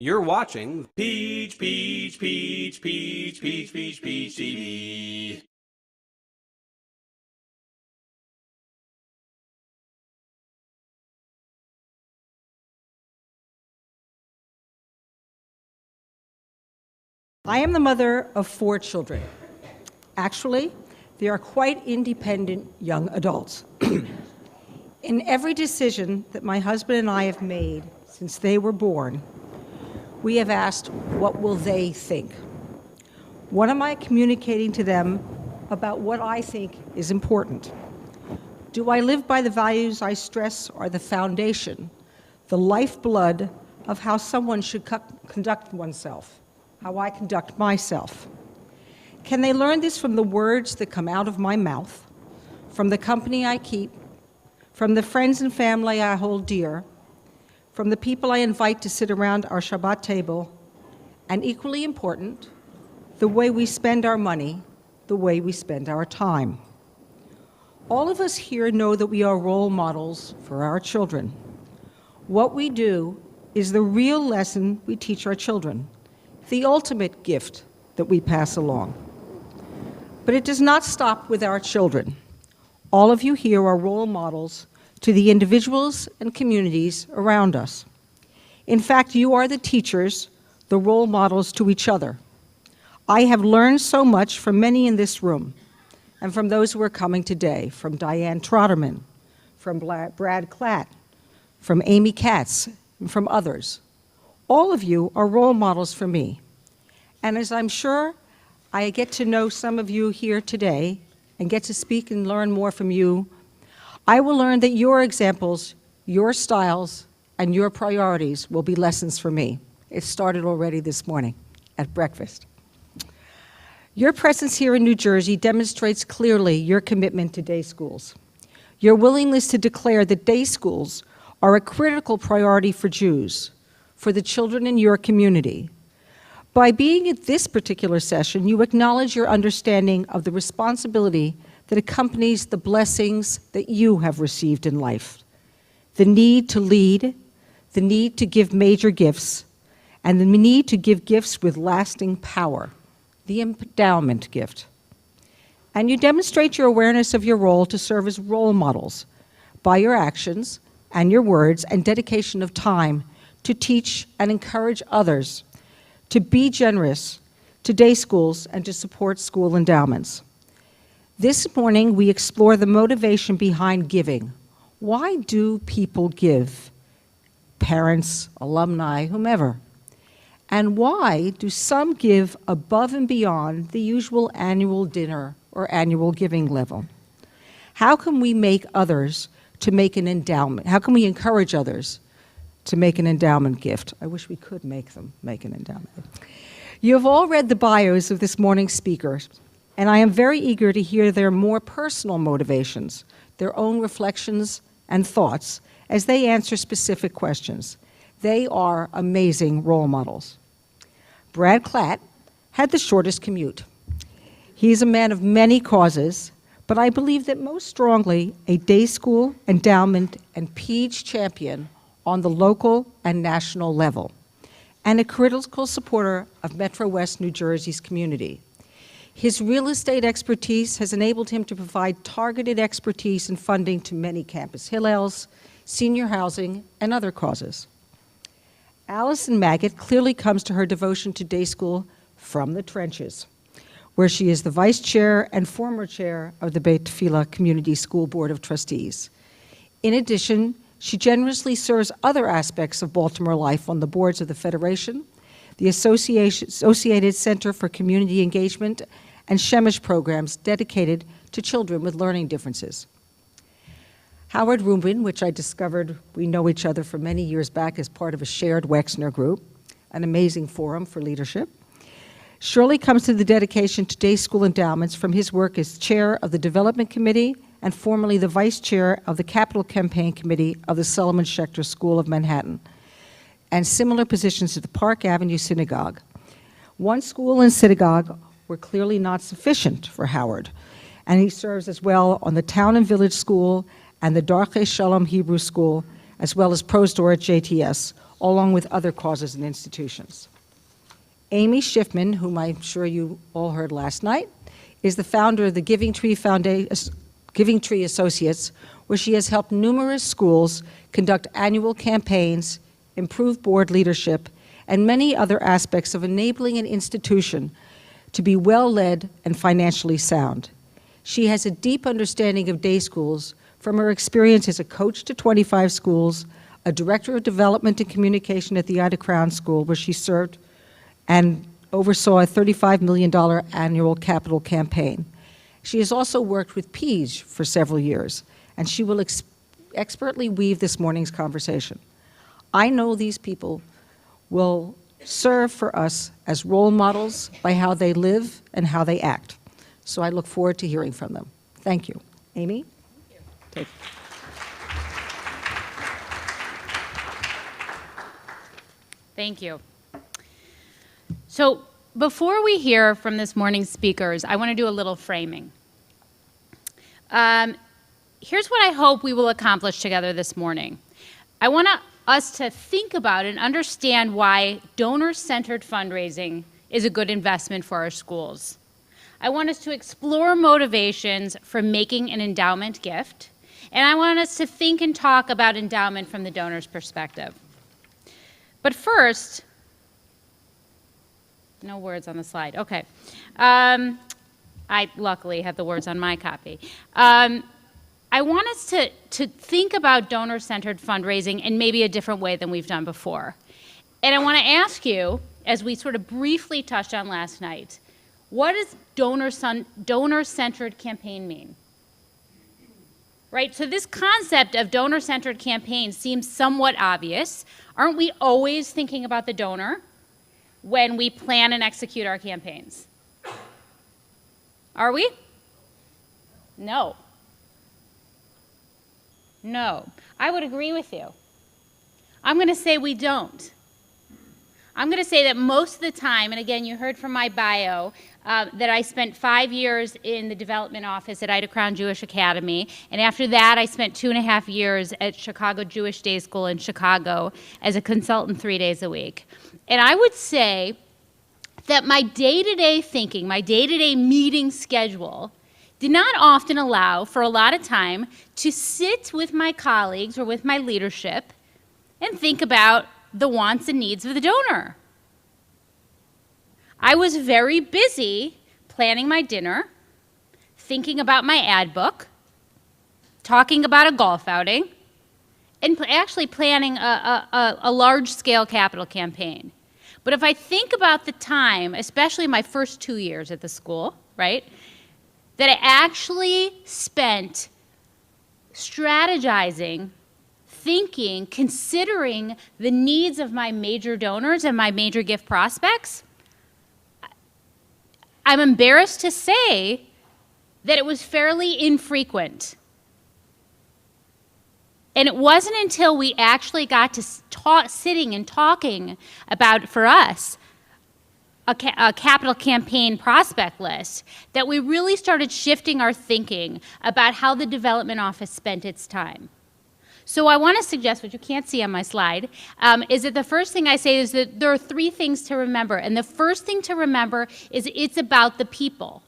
You're watching Peach TV. I am the mother of 4 children. Actually, they are quite independent young adults. In every decision that my husband and I have made since they were born, we have asked, what will they think? What am I communicating to them about what I think is important? Do I live by the values I stress are the foundation, the lifeblood of how someone should conduct oneself, how I conduct myself? Can they learn this from the words that come out of my mouth, from the company I keep, from the friends and family I hold dear, from the people I invite to sit around our Shabbat table, and equally important, the way we spend our money, the way we spend our time? All of us here know that we are role models for our children. What we do is the real lesson we teach our children, the ultimate gift that we pass along. But it does not stop with our children. All of you here are role models to the individuals and communities around us. In fact, you are the teachers, the role models to each other. I have learned so much from many in this room, and from those who are coming today, from Diane Trotterman, from Brad Klatt, from Amy Katz, and from others. All of you are role models for me. And as I'm sure I get to know some of you here today and get to speak and learn more from you, I will learn that your examples, your styles, and your priorities will be lessons for me. It started already this morning at breakfast. Your presence here in New Jersey demonstrates clearly your commitment to day schools. Your willingness to declare that day schools are a critical priority for Jews, for the children in your community. By being at this particular session, you acknowledge your understanding of the responsibility that accompanies the blessings that you have received in life. The need to lead, the need to give major gifts, and the need to give gifts with lasting power, the endowment gift. And you demonstrate your awareness of your role to serve as role models by your actions and your words and dedication of time to teach and encourage others to be generous to day schools and to support school endowments. This morning, we explore the motivation behind giving. Why do people give? Parents, alumni, whomever. And why do some give above and beyond the usual annual dinner or annual giving level? How can we make others to make an endowment? How can we encourage others to make an endowment gift? I wish we could make them make an endowment. You have all read the bios of this morning's speakers, and I am very eager to hear their more personal motivations, their own reflections and thoughts as they answer specific questions. They are amazing role models. Brad Klatt had the shortest commute. He is a man of many causes, but I believe that most strongly a day school, endowment, and PEJE champion on the local and national level, and a critical supporter of Metro West New Jersey's community. His real estate expertise has enabled him to provide targeted expertise and funding to many campus Hillels, senior housing, and other causes. Allison Maggot clearly comes to her devotion to day school from the trenches, where she is the vice chair and former chair of the Beit Tefillah Community School Board of Trustees. In addition, she generously serves other aspects of Baltimore life on the boards of the Federation, the Associated Center for Community Engagement, and Shemesh programs dedicated to children with learning differences. Howard Rubin, which I discovered we know each other for many years back as part of a shared Wexner group, an amazing forum for leadership, surely comes to the dedication to day school endowments from his work as chair of the Development Committee and formerly the vice chair of the Capital Campaign Committee of the Solomon Schechter School of Manhattan, and similar positions at the Park Avenue Synagogue. One school and synagogue were clearly not sufficient for Howard, and he serves as well on the Town and Village School and the Darchei Shalom Hebrew School, as well as Prosdor at JTS, along with other causes and institutions. Amy Schiffman, whom I'm sure you all heard last night, is the founder of the Giving Tree Associates, where she has helped numerous schools conduct annual campaigns, improve board leadership, and many other aspects of enabling an institution to be well-led and financially sound. She has a deep understanding of day schools from her experience as a coach to 25 schools, a director of development and communication at the Ida Crown School, where she served and oversaw a $35 million annual capital campaign. She has also worked with PEJE for several years, and she will expertly weave this morning's conversation. I know these people will serve for us as role models by how they live and how they act. So I look forward to hearing from them. Thank you. Amy? Thank you. Thank you. So before we hear from this morning's speakers, I want to do a little framing. Here's what I hope we will accomplish together this morning. I want us to think about and understand why donor-centered fundraising is a good investment for our schools. I want us to explore motivations for making an endowment gift, and I want us to think and talk about endowment from the donor's perspective. But first, no words on the slide. Okay. I luckily have the words on my copy. I want us to think about donor-centered fundraising in maybe a different way than we've done before. And I want to ask you, as we sort of briefly touched on last night, what does donor-centered campaign mean? Right, so this concept of donor-centered campaign seems somewhat obvious. Aren't we always thinking about the donor when we plan and execute our campaigns? Are we? No. No. I would agree with you. I'm going to say we don't. I'm going to say that most of the time, and again, you heard from my bio, that I spent 5 years in the development office at Ida Crown Jewish Academy, and after that I spent 2.5 years at Chicago Jewish Day School in Chicago as a consultant 3 days a week. And I would say that my day-to-day thinking, my day-to-day meeting schedule did not often allow for a lot of time to sit with my colleagues or with my leadership and think about the wants and needs of the donor. I was very busy planning my dinner, thinking about my ad book, talking about a golf outing, and actually planning a large-scale capital campaign. But if I think about the time, especially my first 2 years at the school, right, that I actually spent strategizing, thinking, considering the needs of my major donors and my major gift prospects, I'm embarrassed to say that it was fairly infrequent. And it wasn't until we actually got to sitting and talking about, for us, a capital campaign prospect list, that we really started shifting our thinking about how the development office spent its time. So I want to suggest, what you can't see on my slide, is that the first thing I say is that there are 3 things to remember. And the first thing to remember is it's about the people.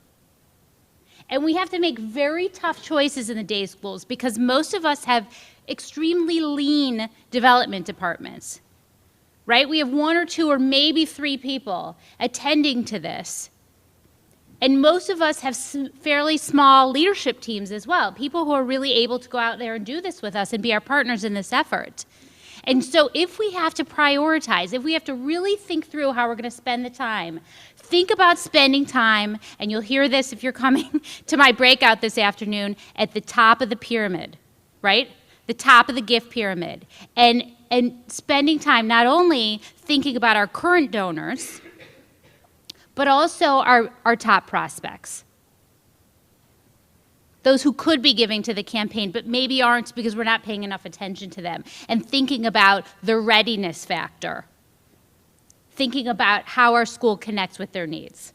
And we have to make very tough choices in the day schools because most of us have extremely lean development departments, right? We have 1 or 2 or maybe 3 people attending to this. And most of us have fairly small leadership teams as well, people who are really able to go out there and do this with us and be our partners in this effort. And so if we have to prioritize, if we have to really think through how we're going to spend the time, think about spending time, and you'll hear this if you're coming to my breakout this afternoon, at the top of the pyramid, right? The top of the gift pyramid. And spending time not only thinking about our current donors, but also our top prospects. Those who could be giving to the campaign, but maybe aren't because we're not paying enough attention to them. And thinking about the readiness factor. Thinking about how our school connects with their needs.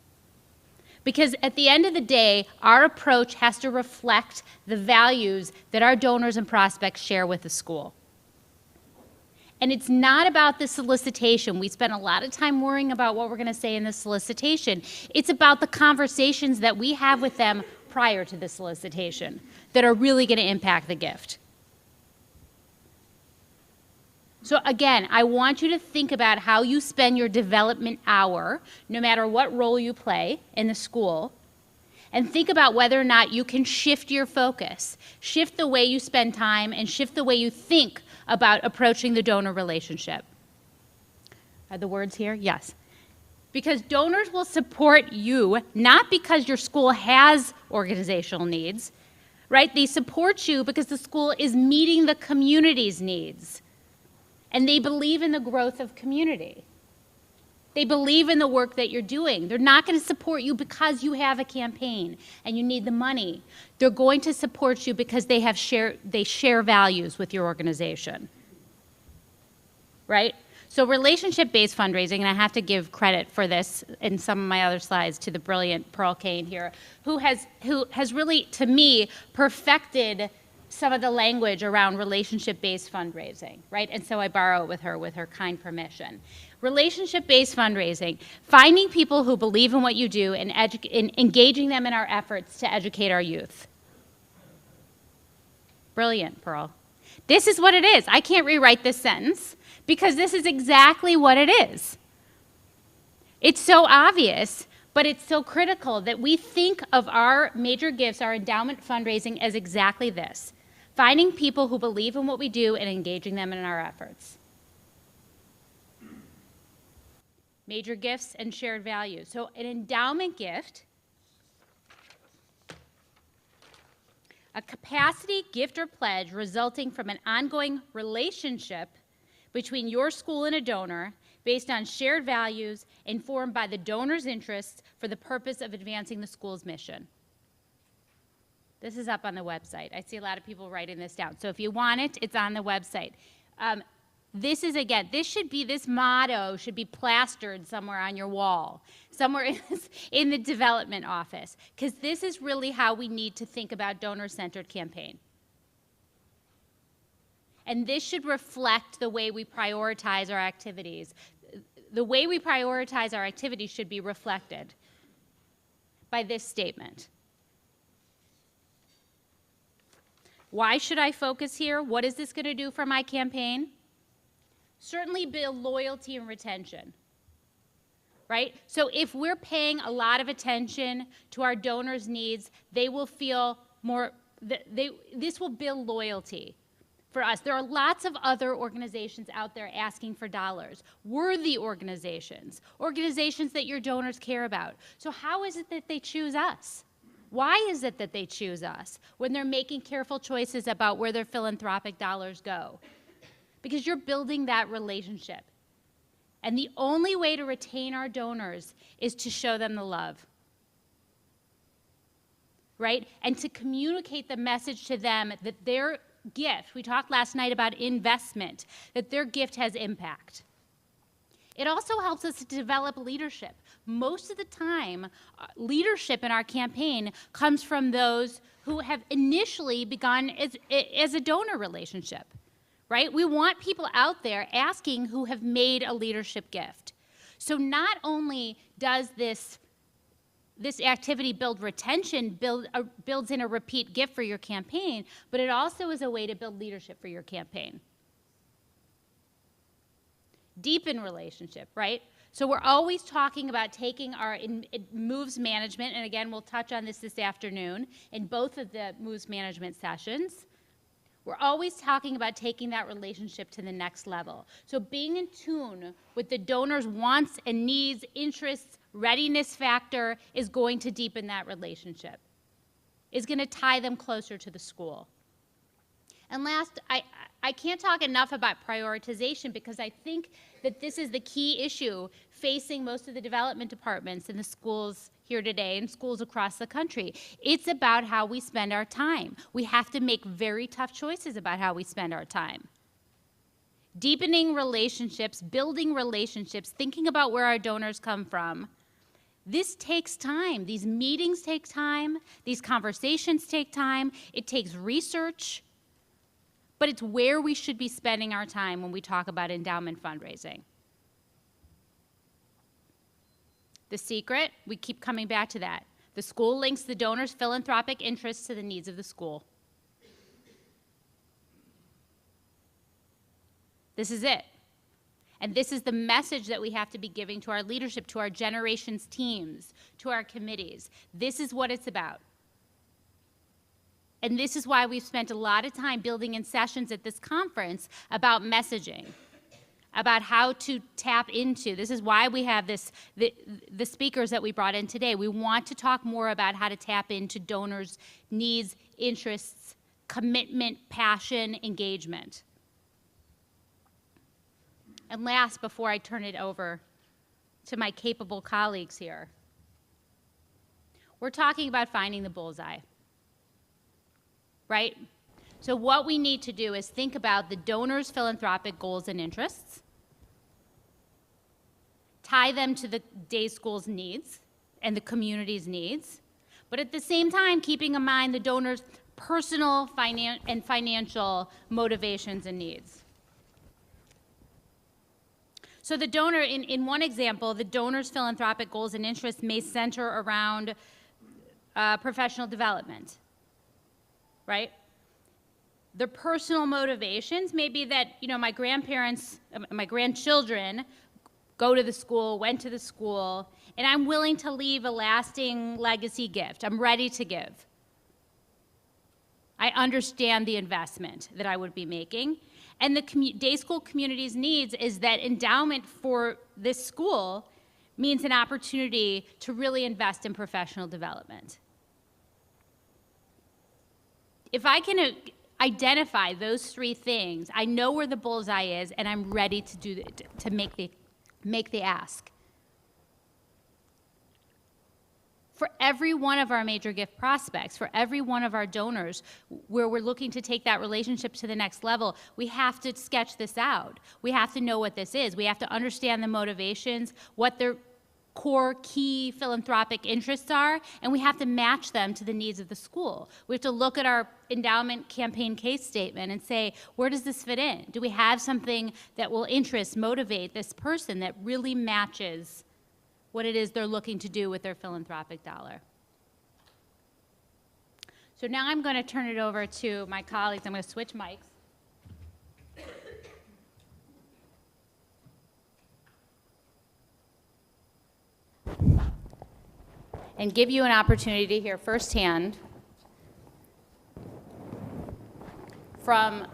Because at the end of the day, our approach has to reflect the values that our donors and prospects share with the school. And it's not about the solicitation. We spend a lot of time worrying about what we're going to say in the solicitation. It's about the conversations that we have with them prior to the solicitation that are really going to impact the gift. So again, I want you to think about how you spend your development hour, no matter what role you play in the school, and think about whether or not you can shift your focus, shift the way you spend time, and shift the way you think about approaching the donor relationship. Are the words here? Yes. Because donors will support you, not because your school has organizational needs, right? They support you because the school is meeting the community's needs. And they believe in the growth of community. They believe in the work that you're doing. They're not going to support you because you have a campaign and you need the money. They're going to support you because they share values with your organization. Right? So relationship-based fundraising, and I have to give credit for this in some of my other slides to the brilliant Pearl Kane here, who has really, to me, perfected some of the language around relationship-based fundraising, right? And so I borrow it with her kind permission. Relationship-based fundraising, finding people who believe in what you do and engaging them in our efforts to educate our youth. Brilliant, Pearl. This is what it is. I can't rewrite this sentence because this is exactly what it is. It's so obvious, but it's so critical that we think of our major gifts, our endowment fundraising, as exactly this: finding people who believe in what we do and engaging them in our efforts. Major gifts and shared values. So an endowment gift, a capacity, gift, or pledge resulting from an ongoing relationship between your school and a donor based on shared values informed by the donor's interests for the purpose of advancing the school's mission. This is up on the website. I see a lot of people writing this down. So if you want it, it's on the website. This motto should be plastered somewhere on your wall, somewhere in the development office, because this is really how we need to think about donor-centered campaign. And this should reflect the way we prioritize our activities. The way we prioritize our activities should be reflected by this statement. Why should I focus here? What is this going to do for my campaign? Certainly build loyalty and retention, right? So if we're paying a lot of attention to our donors' needs, they will feel more, this will build loyalty for us. There are lots of other organizations out there asking for dollars, worthy organizations, organizations that your donors care about. So how is it that they choose us? Why is it that they choose us when they're making careful choices about where their philanthropic dollars go? Because you're building that relationship. And the only way to retain our donors is to show them the love, right? And to communicate the message to them that their gift, we talked last night about investment, that their gift has impact. It also helps us to develop leadership. Most of the time, leadership in our campaign comes from those who have initially begun as a donor relationship, right? We want people out there asking who have made a leadership gift. So not only does this activity build retention, builds in a repeat gift for your campaign, but it also is a way to build leadership for your campaign. Deepen relationship, right? So we're always talking about taking our moves management, and again, we'll touch on this afternoon in both of the moves management sessions. We're always talking about taking that relationship to the next level. So being in tune with the donor's wants and needs, interests, readiness factor is going to deepen that relationship, is going to tie them closer to the school. And last, I can't talk enough about prioritization because I think that this is the key issue facing most of the development departments in the schools here today and schools across the country. It's about how we spend our time. We have to make very tough choices about how we spend our time. Deepening relationships, building relationships, thinking about where our donors come from. This takes time. These meetings take time. These conversations take time. It takes research. but it's where we should be spending our time when we talk about endowment fundraising. The secret, we keep coming back to that. The school links the donor's philanthropic interests to the needs of the school. This is it. And this is the message that we have to be giving to our leadership, to our generations teams, to our committees. This is what it's about. And this is why we've spent a lot of time building in sessions at this conference about messaging, about how to tap into. This is why we have the speakers that we brought in today. We want to talk more about how to tap into donors' needs, interests, commitment, passion, engagement. And last, before I turn it over to my capable colleagues here, we're talking about finding the bullseye, right? So what we need to do is think about the donor's philanthropic goals and interests, tie them to the day school's needs and the community's needs, but at the same time, keeping in mind the donor's personal and financial motivations and needs. So the donor, in one example, the donor's philanthropic goals and interests may center around professional development, right? Their personal motivations may be that, you know, my grandchildren go to the school, went to the school, and I'm willing to leave a lasting legacy gift. I'm ready to give. I understand the investment that I would be making. And the day school community's needs is that endowment for this school means an opportunity to really invest in professional development. If I can identify those three things, I know where the bullseye is, and I'm ready to make the ask. For every one of our major gift prospects, for every one of our donors, where we're looking to take that relationship to the next level, we have to sketch this out. We have to know what this is. We have to understand the motivations, what their core key philanthropic interests are, and we have to match them to the needs of the school. We have to look at our endowment campaign case statement and say, where does this fit in? Do we have something that will interest, motivate this person that really matches what it is they're looking to do with their philanthropic dollar? So now I'm going to turn it over to my colleagues. I'm going to switch mics. And give you an opportunity to hear firsthand from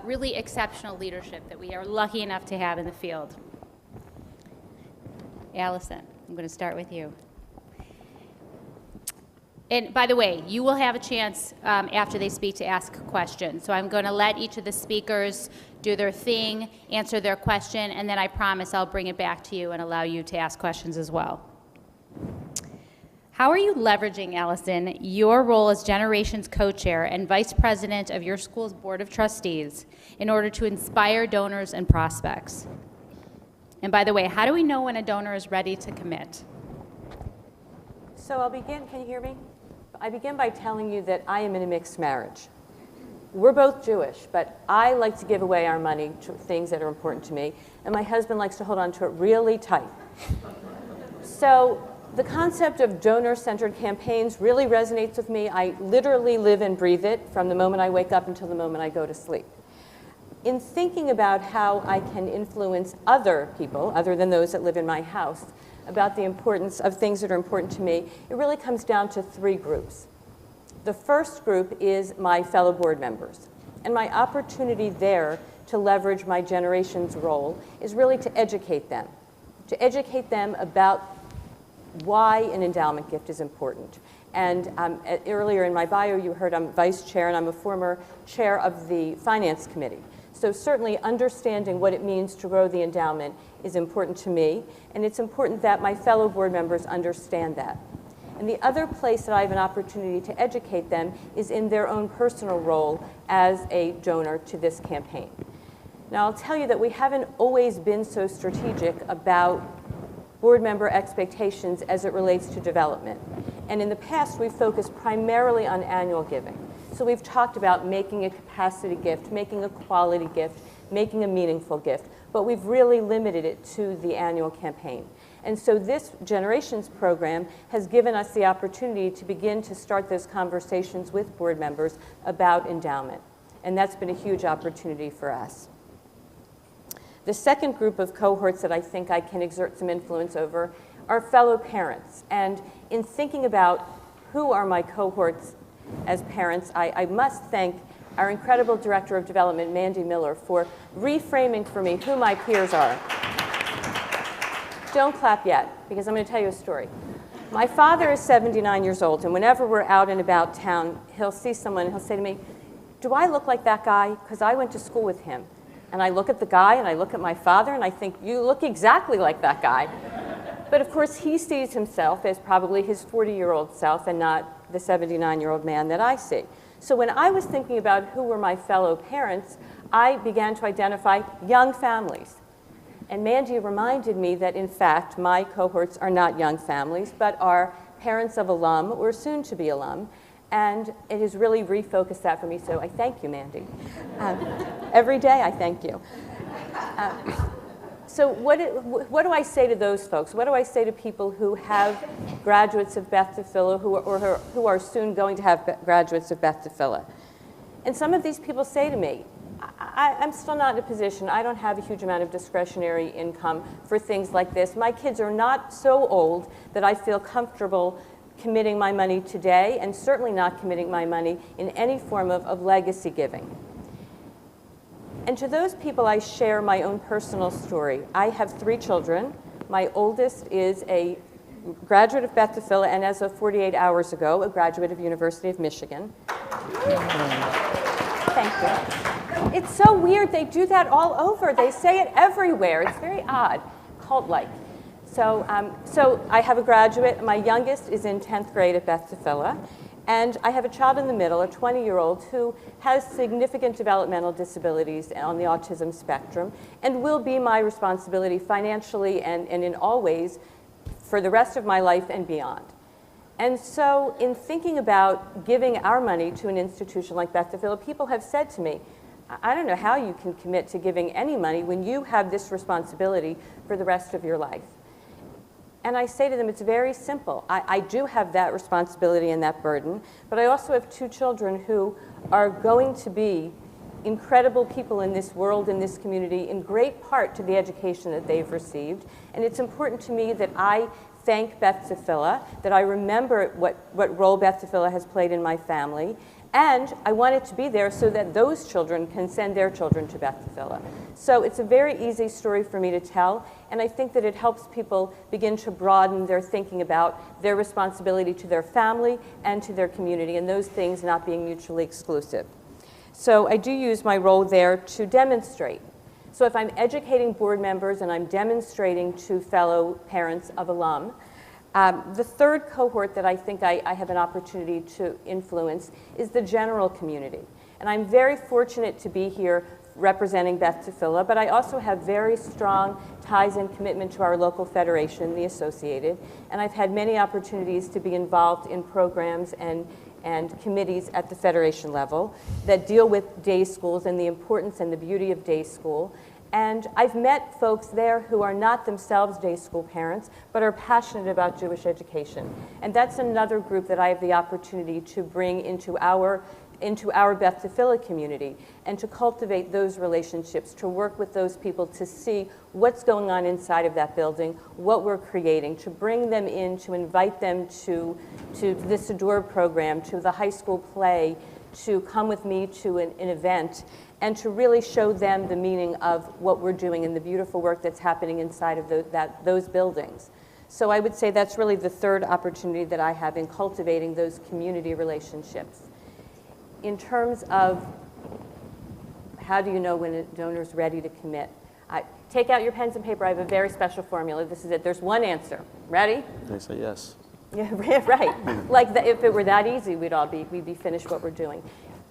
really exceptional leadership that we are lucky enough to have in the field. Allison, I'm going to start with you. And by the way, you will have a chance after they speak to ask questions. So I'm going to let each of the speakers do their thing, answer their question, and then I promise I'll bring it back to you and allow you to ask questions as well. How are you leveraging, Allison, your role as Generations co-chair and vice president of your school's board of trustees in order to inspire donors and prospects? And by the way, how do we know when a donor is ready to commit? So I'll begin, can you hear me? I begin by telling you that I am in a mixed marriage. We're both Jewish, but I like to give away our money to things that are important to me, and my husband likes to hold on to it really tight. So the concept of donor-centered campaigns really resonates with me. I literally live and breathe it from the moment I wake up until the moment I go to sleep. In thinking about how I can influence other people, other than those that live in my house, about the importance of things that are important to me, it really comes down to three groups. The first group is my fellow board members. And my opportunity there to leverage my generation's role is really to educate them about why an endowment gift is important. And earlier in my bio, you heard I'm vice chair, and I'm a former chair of the finance committee. So certainly understanding what it means to grow the endowment is important to me, and it's important that my fellow board members understand that. And the other place that I have an opportunity to educate them is in their own personal role as a donor to this campaign. Now, I'll tell you that we haven't always been so strategic about board member expectations as it relates to development. And in the past, we've focused primarily on annual giving. So we've talked about making a capacity gift, making a quality gift, making a meaningful gift, but we've really limited it to the annual campaign. And so this Generations program has given us the opportunity to begin to start those conversations with board members about endowment. And that's been a huge opportunity for us. The second group of cohorts that I think I can exert some influence over are fellow parents. And in thinking about who are my cohorts as parents, I must thank our incredible Director of Development, Mandy Miller, for reframing for me who my peers are. Don't clap yet, because I'm going to tell you a story. My father is 79 years old, and whenever we're out and about town, he'll see someone and he'll say to me, "Do I look like that guy? Because I went to school with him." And I look at the guy and I look at my father and I think, "You look exactly like that guy." But of course, he sees himself as probably his 40-year-old self and not the 79-year-old man that I see. So when I was thinking about who were my fellow parents, I began to identify young families. And Mandy reminded me that, in fact, my cohorts are not young families, but are parents of alum or soon-to-be alum. And it has really refocused that for me, so I thank you, Mandy. Every day I thank you. So what do I say to those folks? What do I say to people who have graduates of Beth DeFilla who are soon going to have graduates of Beth DeFilla? And some of these people say to me, I'm still not in a position, I don't have a huge amount of discretionary income for things like this. My kids are not so old that I feel comfortable committing my money today, and certainly not committing my money in any form of legacy giving. And to those people, I share my own personal story. I have 3 children. My oldest is a graduate of Beth DeFilla, and as of 48 hours ago, a graduate of University of Michigan. Thank you. It's so weird. They do that all over. They say it everywhere. It's very odd, cult-like. So I have a graduate. My youngest is in 10th grade at Beth DeFilla. And I have a child in the middle, a 20-year-old, who has significant developmental disabilities on the autism spectrum and will be my responsibility financially and in all ways for the rest of my life and beyond. And so in thinking about giving our money to an institution like Beth DeFilla, people have said to me, I don't know how you can commit to giving any money when you have this responsibility for the rest of your life. And I say to them, it's very simple. I do have that responsibility and that burden, but I also have 2 children who are going to be incredible people in this world, in this community, in great part to the education that they've received. And it's important to me that I thank Beth DeFilla, that I remember what role Beth DeFilla has played in my family, and I want it to be there so that those children can send their children to Beth DeFilla. So it's a very easy story for me to tell, and I think that it helps people begin to broaden their thinking about their responsibility to their family and to their community, and those things not being mutually exclusive. So I do use my role there to demonstrate. So if I'm educating board members and I'm demonstrating to fellow parents of alum, the third cohort that I think I have an opportunity to influence is the general community. And I'm very fortunate to be here representing Beth DeFilla, but I also have very strong ties and commitment to our local federation, the Associated, and I've had many opportunities to be involved in programs and committees at the federation level that deal with day schools and the importance and the beauty of day school. And I've met folks there who are not themselves day school parents, but are passionate about Jewish education. And that's another group that I have the opportunity to bring into our Beth DeFilla community and to cultivate those relationships, to work with those people to see what's going on inside of that building, what we're creating, to bring them in, to invite them to this Adore program, to the high school play, to come with me to an event, and to really show them the meaning of what we're doing and the beautiful work that's happening inside of those buildings. So I would say that's really the third opportunity that I have in cultivating those community relationships. In terms of how do you know when a donor's ready to commit? Take out your pens and paper. I have a very special formula. This is it. There's one answer. Ready? They say yes. Yeah, right. If it were that easy, we'd be finished what we're doing.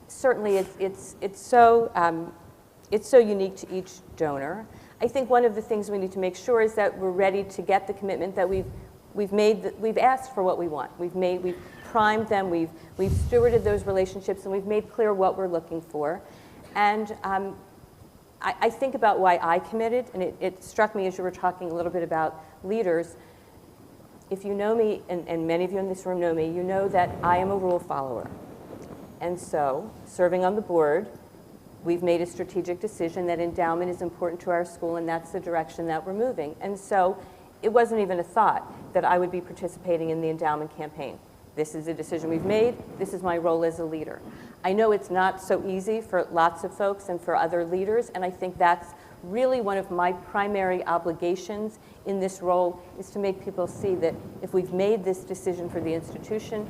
Certainly, it's so unique to each donor. I think one of the things we need to make sure is that we're ready to get the commitment that we've asked for what we want. We've primed them, we've stewarded those relationships, and we've made clear what we're looking for. And I think about why I committed, and it struck me as you were talking a little bit about leaders. If you know me, and many of you in this room know me, you know that I am a rule follower. And so, serving on the board, we've made a strategic decision that endowment is important to our school, and that's the direction that we're moving. And so, it wasn't even a thought that I would be participating in the endowment campaign. This is a decision we've made. This is my role as a leader. I know it's not so easy for lots of folks and for other leaders, and I think that's really one of my primary obligations in this role, is to make people see that if we've made this decision for the institution,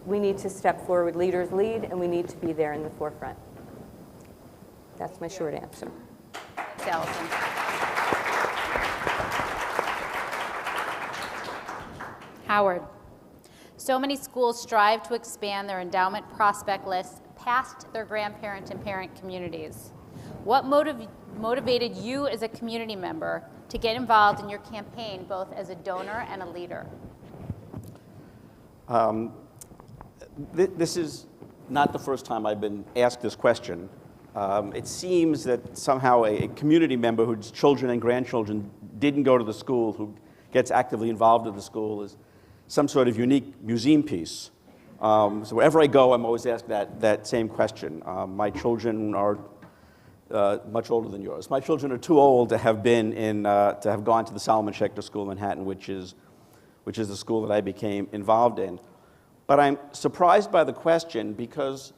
we need to step forward, leaders lead, and we need to be there in the forefront. That's my short answer. Thanks, Allison. Howard. So many schools strive to expand their endowment prospect list past their grandparent and parent communities. What motivated you as a community member to get involved in your campaign, both as a donor and a leader? This is not the first time I've been asked this question. It seems that somehow a community member whose children and grandchildren didn't go to the school, who gets actively involved in the school, is some sort of unique museum piece. So wherever I go, I'm always asked that same question. My children are much older than yours. My children are too old to have been to have gone to the Solomon Schechter School in Manhattan, which is the school that I became involved in. But I'm surprised by the question, because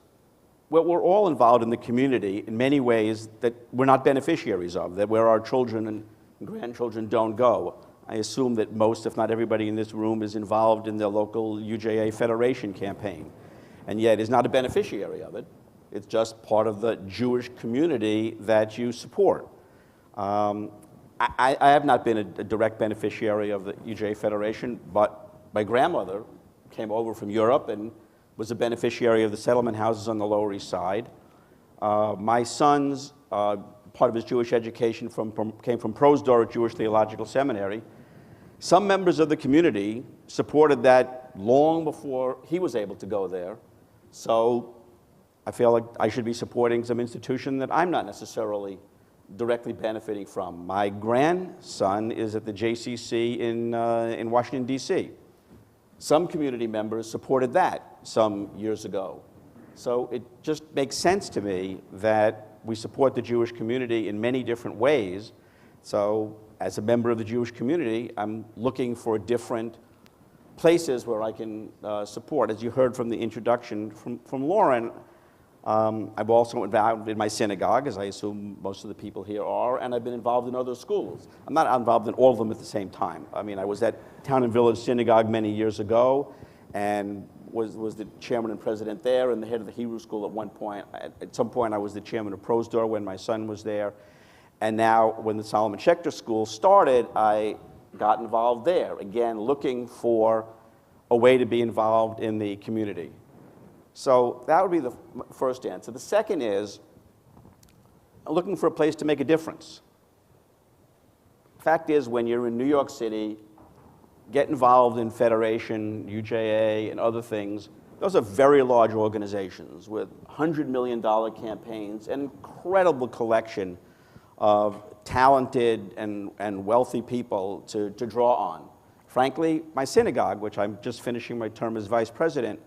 we're all involved in the community in many ways that we're not beneficiaries of, that where our children and grandchildren don't go. I assume that most, if not everybody in this room, is involved in the local UJA Federation campaign, and yet is not a beneficiary of it. It's just part of the Jewish community that you support. I have not been a direct beneficiary of the UJA Federation, but my grandmother came over from Europe and was a beneficiary of the settlement houses on the Lower East Side. My son's part of his Jewish education came from Prosdor Jewish Theological Seminary. Some members of the community supported that long before he was able to go there. So I feel like I should be supporting some institution that I'm not necessarily directly benefiting from. My grandson is at the JCC in Washington, D.C. Some community members supported that some years ago. So it just makes sense to me that we support the Jewish community in many different ways. So as a member of the Jewish community, I'm looking for different places where I can support. As you heard from the introduction from Lauren, I'm also involved in my synagogue, as I assume most of the people here are, and I've been involved in other schools. I'm not involved in all of them at the same time. I mean, I was at Town and Village Synagogue many years ago, and was the chairman and president there, and the head of the Hebrew School at one point. At some point, I was the chairman of Prosdor when my son was there. And now, when the Solomon Schechter School started, I got involved there, again, looking for a way to be involved in the community. So that would be the first answer. The second is looking for a place to make a difference. Fact is, when you're in New York City, get involved in Federation, UJA, and other things, those are very large organizations with $100 million campaigns, an incredible collection of talented and wealthy people to draw on. Frankly, my synagogue, which I'm just finishing my term as vice president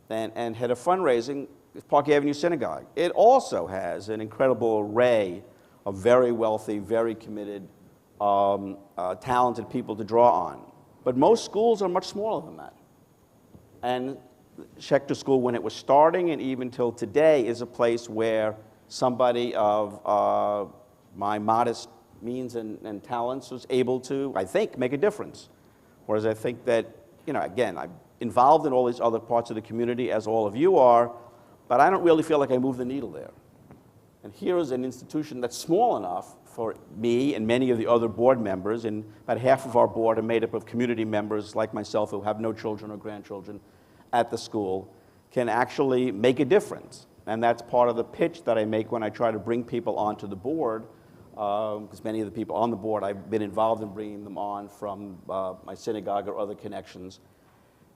and head of fundraising, is Park Avenue Synagogue. It also has an incredible array of very wealthy, very committed, talented people to draw on. But most schools are much smaller than that. And Schechter School, when it was starting and even till today, is a place where somebody of my modest means and talents was able to, I think, make a difference. Whereas I think that, you know, again, I'm involved in all these other parts of the community, as all of you are, but I don't really feel like I move the needle there. And here is an institution that's small enough for me and many of the other board members, and about half of our board are made up of community members like myself who have no children or grandchildren at the school, can actually make a difference. And that's part of the pitch that I make when I try to bring people onto the board, because many of the people on the board, I've been involved in bringing them on from my synagogue or other connections.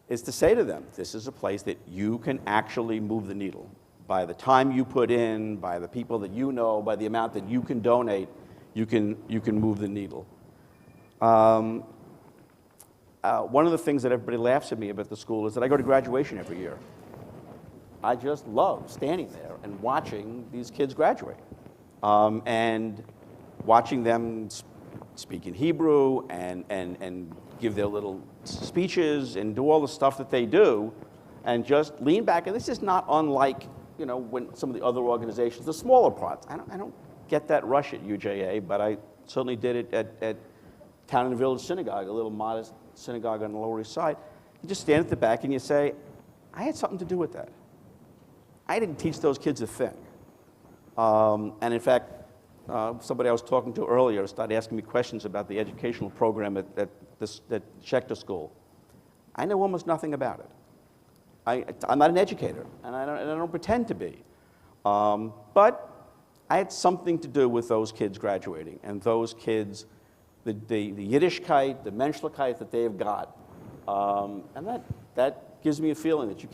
is to say to them, this is a place that you can actually move the needle. By the time you put in, by the people that you know, by the amount that you can donate, you can move the needle. One of the things that everybody laughs at me about the school is that I go to graduation every year. I just love standing there and watching these kids graduate, and watching them speak in Hebrew and give their little speeches and do all the stuff that they do, and just lean back. And this is not unlike, when some of the other organizations, the smaller parts. I don't get that rush at UJA, but I certainly did it at Town and Village Synagogue, a little modest synagogue on the Lower East Side. You just stand at the back and you say, I had something to do with that. I didn't teach those kids a thing. And in fact, somebody I was talking to earlier started asking me questions about the educational program at Schechter School. I know almost nothing about it. I'm not an educator, and I don't pretend to be. But I had something to do with those kids graduating, and those kids, the Yiddishkeit, the Menschlichkeit that they have got. And that gives me a feeling that you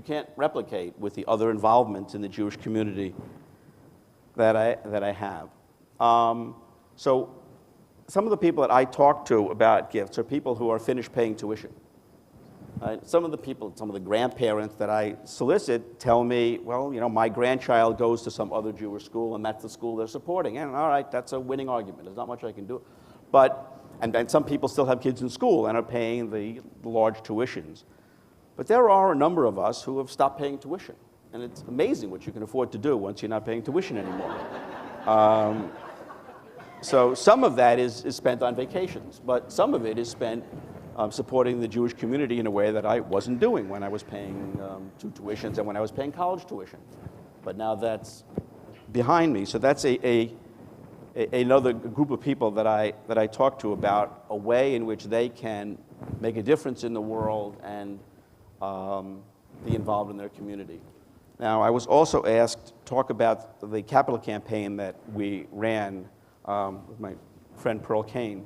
can't replicate with the other involvements in the Jewish community that I have. So some of the people that I talk to about gifts are people who are finished paying tuition. Some of the grandparents that I solicit tell me, well, my grandchild goes to some other Jewish school, and that's the school they're supporting. And all right, that's a winning argument. There's not much I can do. And some people still have kids in school and are paying the large tuitions. But there are a number of us who have stopped paying tuition. And it's amazing what you can afford to do once you're not paying tuition anymore. So some of that is spent on vacations, but some of it is spent supporting the Jewish community in a way that I wasn't doing when I was paying two tuitions and when I was paying college tuition. But now that's behind me. So that's another group of people that I talk to about a way in which they can make a difference in the world and be involved in their community. Now, I was also asked to talk about the capital campaign that we ran with my friend Pearl Kane,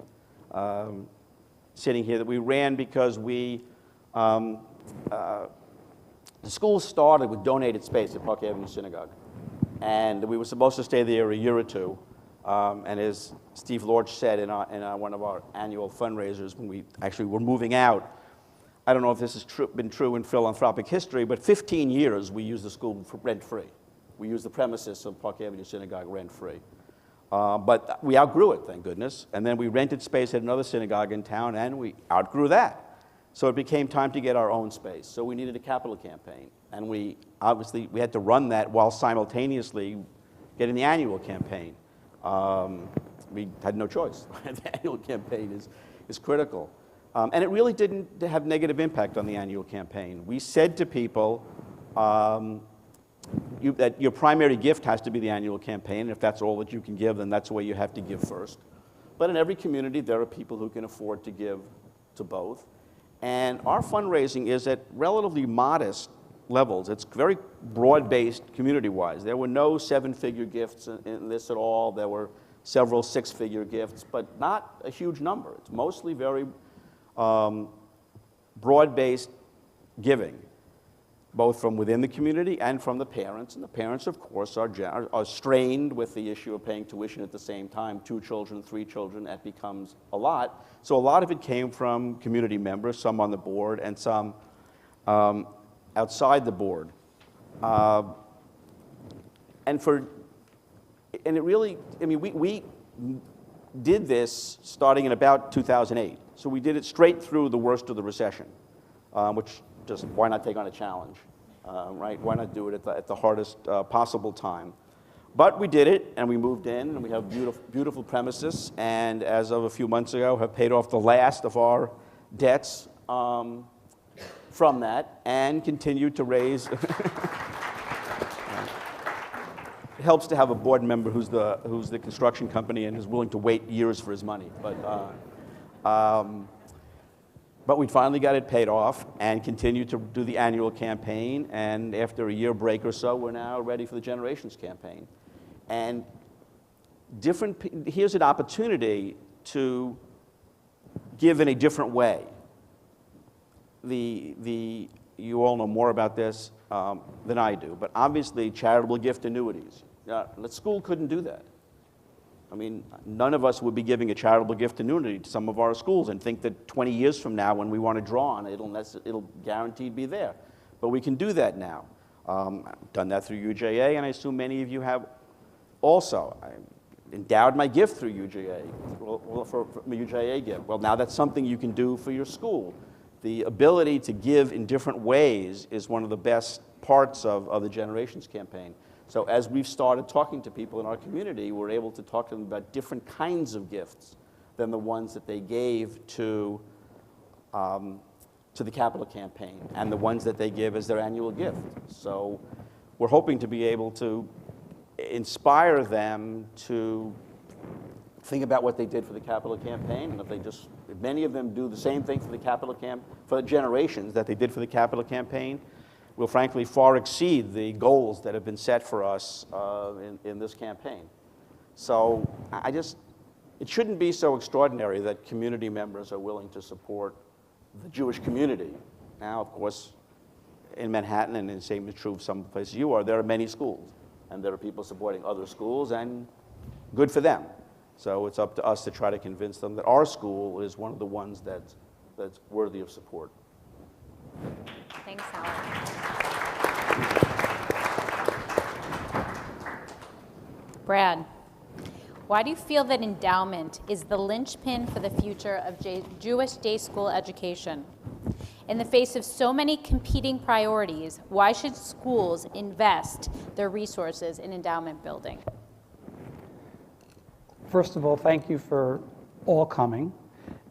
sitting here, that we ran because the school started with donated space at Park Avenue Synagogue. And we were supposed to stay there a year or two. And as Steve Lorch said in one of our annual fundraisers when we actually were moving out, I don't know if this has been true in philanthropic history, but 15 years we used the school for rent-free. We used the premises of Park Avenue Synagogue rent-free. But we outgrew it, thank goodness. And then we rented space at another synagogue in town, and we outgrew that. So it became time to get our own space. So we needed a capital campaign. And we had to run that while simultaneously getting the annual campaign. We had no choice. The annual campaign is critical. And it really didn't have negative impact on the annual campaign. We said to people that your primary gift has to be the annual campaign. And if that's all that you can give, then that's the way you have to give first. But in every community, there are people who can afford to give to both. And our fundraising is at relatively modest levels. It's very broad-based community-wise. There were no seven-figure gifts in this at all. There were several six-figure gifts, but not a huge number. It's mostly very broad-based giving, both from within the community and from the parents. And the parents, of course, are strained with the issue of paying tuition at the same time. 2 children, 3 children, that becomes a lot. So a lot of it came from community members, some on the board and some outside the board. And it really, we did this starting in about 2008. So we did it straight through the worst of the recession, which just, why not take on a challenge, right? Why not do it at the hardest possible time? But we did it, and we moved in, and we have beautiful premises, and as of a few months ago, have paid off the last of our debts from that, and continued to raise. It helps to have a board member who's the construction company and is willing to wait years for his money. But we finally got it paid off and continued to do the annual campaign. And after a year break or so, we're now ready for the Generations campaign. And here's an opportunity to give in a different way. you all know more about this than I do, but obviously charitable gift annuities. The school couldn't do that. I mean, none of us would be giving a charitable gift annuity to some of our schools and think that 20 years from now, when we want to draw on it, it'll guaranteed be there. But we can do that now. I've done that through UJA, and I assume many of you have also. I endowed my gift through UJA, for my UJA gift. Well, now that's something you can do for your school. The ability to give in different ways is one of the best parts of the Generations campaign. So as we've started talking to people in our community, we're able to talk to them about different kinds of gifts than the ones that they gave to the capital campaign and the ones that they give as their annual gift. So we're hoping to be able to inspire them to think about what they did for the capital campaign, and if many of them do the same thing for the Generations that they did for the capital campaign, will frankly far exceed the goals that have been set for us in this campaign. So it shouldn't be so extraordinary that community members are willing to support the Jewish community. Now, of course, in Manhattan, and the same is true of some places you are, there are many schools, and there are people supporting other schools, and good for them. So it's up to us to try to convince them that our school is one of the ones that's worthy of support. Thanks, Howard. Brad, why do you feel that endowment is the linchpin for the future of Jewish day school education? In the face of so many competing priorities, why should schools invest their resources in endowment building? First of all, thank you for all coming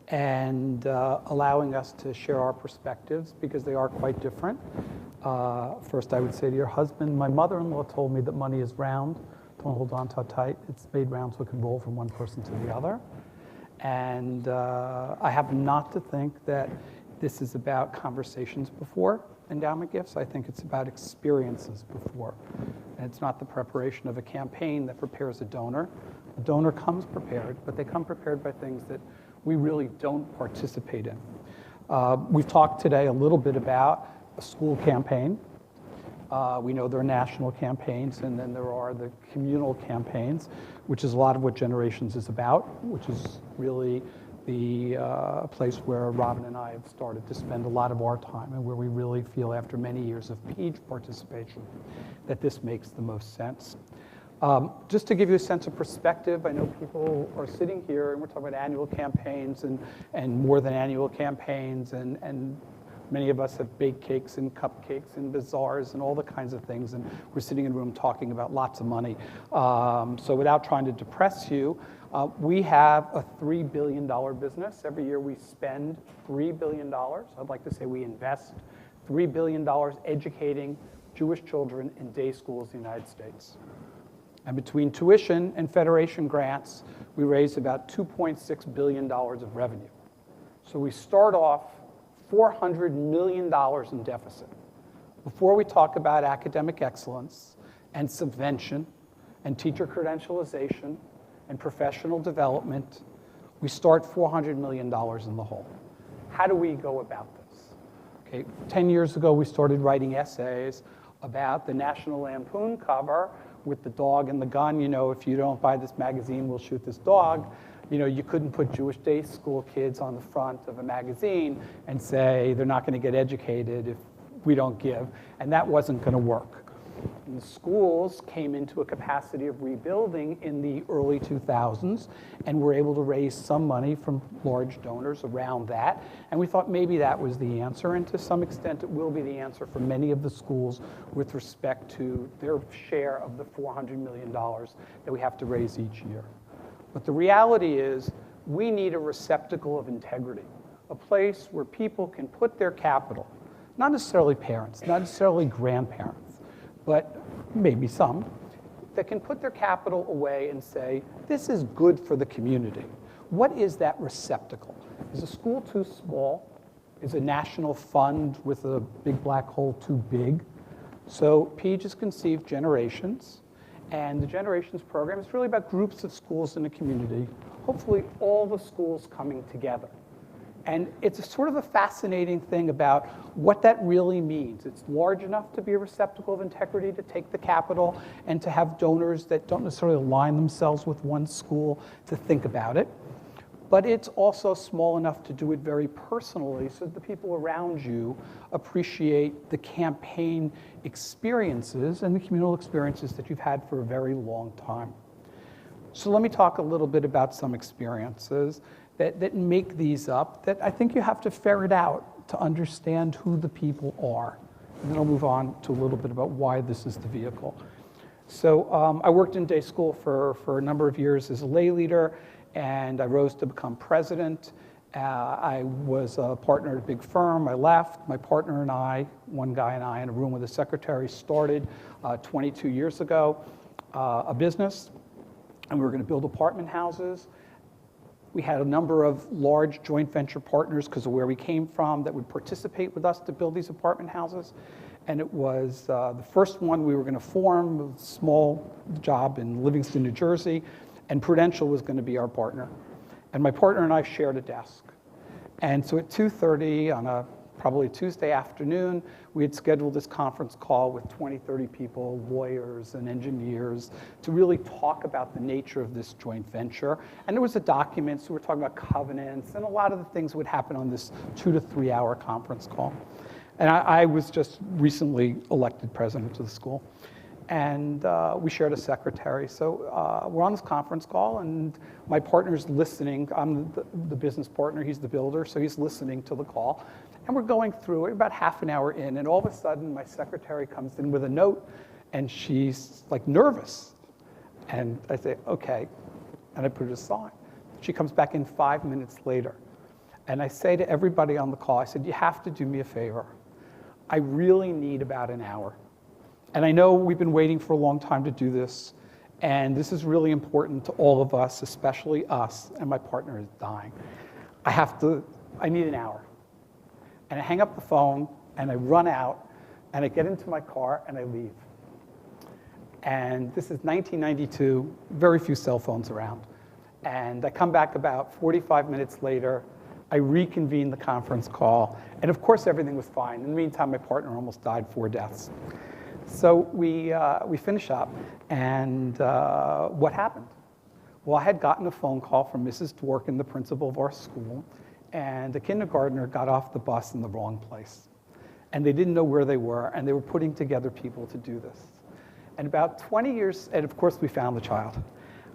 and allowing us to share our perspectives, because they are quite different. First, I would say to your husband, my mother-in-law told me that money is round. Don't hold on too tight. It's made round so it can roll from one person to the other. And I happen not to think that this is about conversations before endowment gifts. I think it's about experiences before. And it's not the preparation of a campaign that prepares a donor. A donor comes prepared, but they come prepared by things that we really don't participate in. We've talked today a little bit about a school campaign. We know there are national campaigns, and then there are the communal campaigns, which is a lot of what Generations is about, which is really the place where Robin and I have started to spend a lot of our time, and where we really feel, after many years of PEJE participation, that this makes the most sense. Just to give you a sense of perspective, I know people are sitting here and we're talking about annual campaigns and more than annual campaigns, and many of us have baked cakes and cupcakes and bazaars and all the kinds of things, and we're sitting in a room talking about lots of money. So without trying to depress you, we have a $3 billion business. Every year we spend $3 billion. I'd like to say we invest $3 billion educating Jewish children in day schools in the United States. And between tuition and federation grants, we raise about $2.6 billion of revenue. So we start off $400 million in deficit. Before we talk about academic excellence and subvention and teacher credentialization and professional development, we start $400 million in the hole. How do we go about this? Okay, 10 years ago, we started writing essays about the National Lampoon cover with the dog and the gun. You know, if you don't buy this magazine, we'll shoot this dog. You know, you couldn't put Jewish day school kids on the front of a magazine and say they're not going to get educated if we don't give, and that wasn't going to work. And the schools came into a capacity of rebuilding in the early 2000s, and were able to raise some money from large donors around that, and we thought maybe that was the answer, and to some extent it will be the answer for many of the schools with respect to their share of the $400 million that we have to raise each year. But the reality is we need a receptacle of integrity, a place where people can put their capital, not necessarily parents, not necessarily grandparents, but maybe some, that can put their capital away and say, this is good for the community. What is that receptacle? Is a school too small? Is a national fund with a big black hole too big? So PEJE has conceived Generations, and the Generations program is really about groups of schools in a community, hopefully all the schools coming together. And it's a sort of a fascinating thing about what that really means. It's large enough to be a receptacle of integrity, to take the capital, and to have donors that don't necessarily align themselves with one school to think about it. But it's also small enough to do it very personally so that the people around you appreciate the campaign experiences and the communal experiences that you've had for a very long time. So let me talk a little bit about some experiences that make these up, that I think you have to ferret out to understand who the people are. And then I'll move on to a little bit about why this is the vehicle. So I worked in day school for a number of years as a lay leader, and I rose to become president. I was a partner at a big firm. I left. My partner and I, one guy and I in a room with a secretary, started 22 years ago a business, and we were going to build apartment houses. We had a number of large joint venture partners because of where we came from that would participate with us to build these apartment houses. And it was the first one we were going to form, a small job in Livingston, New Jersey, and Prudential was going to be our partner. And my partner and I shared a desk. And so at 2:30 on a probably Tuesday afternoon, we had scheduled this conference call with 20, 30 people, lawyers and engineers, to really talk about the nature of this joint venture. And there was a document, so we're talking about covenants, and a lot of the things would happen on this 2 to 3 hour conference call. And I was just recently elected president of the school. And we shared a secretary. So we're on this conference call, and my partner's listening. I'm the business partner, he's the builder, so he's listening to the call. And we're going through it, about half an hour in, and all of a sudden my secretary comes in with a note, and she's like nervous. And I say, okay, and I put it aside. She comes back in 5 minutes later. And I say to everybody on the call, I said, you have to do me a favor. I really need about an hour. And I know we've been waiting for a long time to do this, and this is really important to all of us, especially us, and my partner is dying. I need an hour. And I hang up the phone, and I run out, and I get into my car, and I leave. And this is 1992, very few cell phones around. And I come back about 45 minutes later. I reconvene the conference call, and of course everything was fine. In the meantime, my partner almost died 4 deaths. So we finish up, and what happened? Well, I had gotten a phone call from Mrs. Dworkin, the principal of our school, and a kindergartner got off the bus in the wrong place. And they didn't know where they were, and they were putting together people to do this. And about 20 years, and of course we found the child.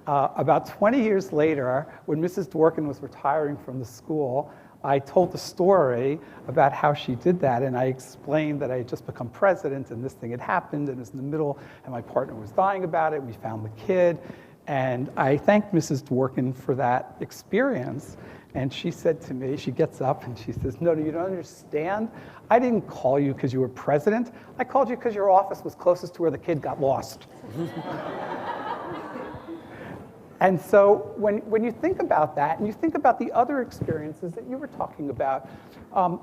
About 20 years later, when Mrs. Dworkin was retiring from the school, I told the story about how she did that, and I explained that I had just become president, and this thing had happened, and it was in the middle, and my partner was dying about it. We found the kid, and I thanked Mrs. Dworkin for that experience. And she said to me, she gets up and she says, no, you don't understand. I didn't call you because you were president. I called you because your office was closest to where the kid got lost. And so when you think about that, and you think about the other experiences that you were talking about,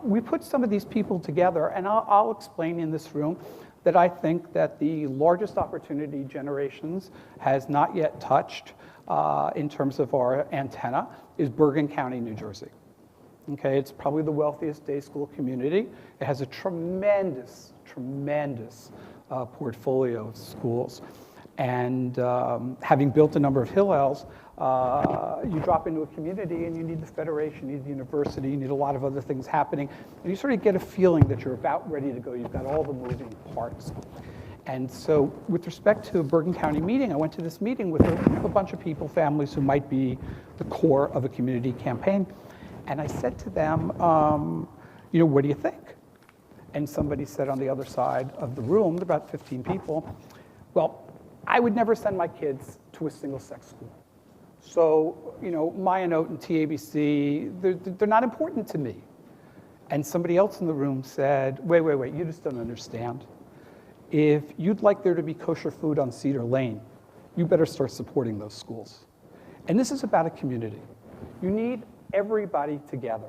we put some of these people together, and I'll explain in this room that I think that the largest opportunity Generations has not yet touched in terms of our antenna is Bergen County, New Jersey. Okay, it's probably the wealthiest day school community. It has a tremendous portfolio of schools. And having built a number of Hillels, you drop into a community and you need the federation, you need the university, you need a lot of other things happening. And you sort of get a feeling that you're about ready to go. You've got all the moving parts. And so with respect to a Bergen County meeting, I went to this meeting with a bunch of people, families who might be the core of a community campaign. And I said to them, what do you think? And somebody said on the other side of the room, about 15 people, well, I would never send my kids to a single-sex school. So, Maya Note and TABC, they're not important to me. And somebody else in the room said, wait, you just don't understand. If you'd like there to be kosher food on Cedar Lane, you better start supporting those schools. And this is about a community. You need everybody together.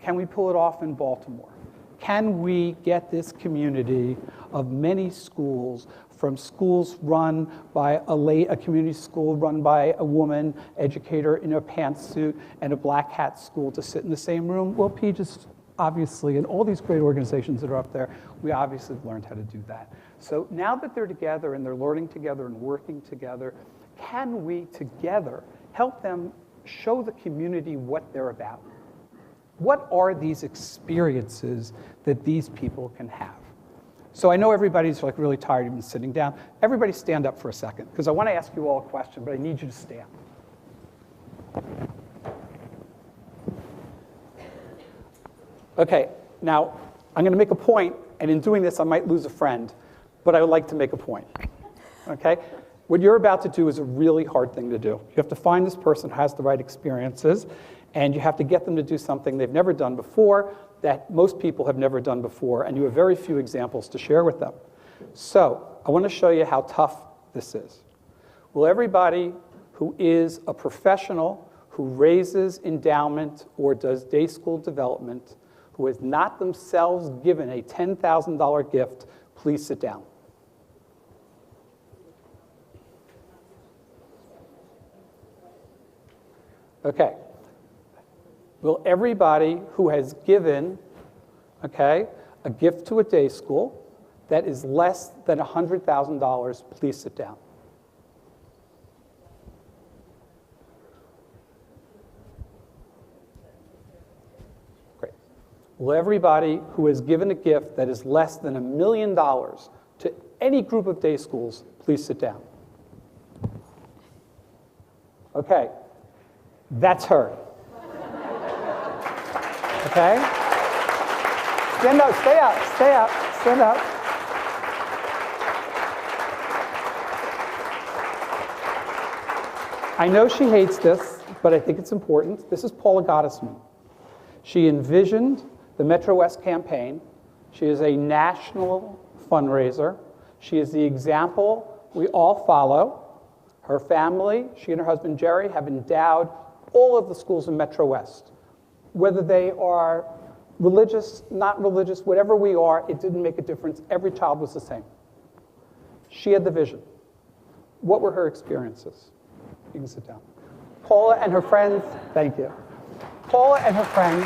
Can we pull it off in Baltimore? Can we get this community of many schools from schools run by a community school run by a woman educator in a pantsuit and a black hat school to sit in the same room. Well, PEJE is obviously, and all these great organizations that are up there, we obviously learned how to do that. So now that they're together and they're learning together and working together, can we together help them show the community what they're about? What are these experiences that these people can have? So I know everybody's like really tired of sitting down. Everybody stand up for a second, because I want to ask you all a question, but I need you to stand. Okay, now I'm going to make a point, and in doing this I might lose a friend, but I would like to make a point. Okay? What you're about to do is a really hard thing to do. You have to find this person who has the right experiences, and you have to get them to do something they've never done before, that most people have never done before, and you have very few examples to share with them. So I want to show you how tough this is. Will everybody who is a professional who raises endowment or does day school development, who has not themselves given a $10,000 gift, please sit down. Okay. Will everybody who has given, okay, a gift to a day school that is less than $100,000, please sit down? Great. Will everybody who has given a gift that is less than $1 million to any group of day schools, please sit down? Okay. That's her. Okay? Stand up, stay up, stay up, stand up. I know she hates this, but I think it's important. This is Paula Gottesman. She envisioned the Metro West campaign. She is a national fundraiser. She is the example we all follow. Her family, she and her husband Jerry, have endowed all of the schools in Metro West. Whether they are religious, not religious, whatever we are, it didn't make a difference. Every child was the same. She had the vision. What were her experiences? You can sit down. Paula and her friends, thank you. Paula and her friends,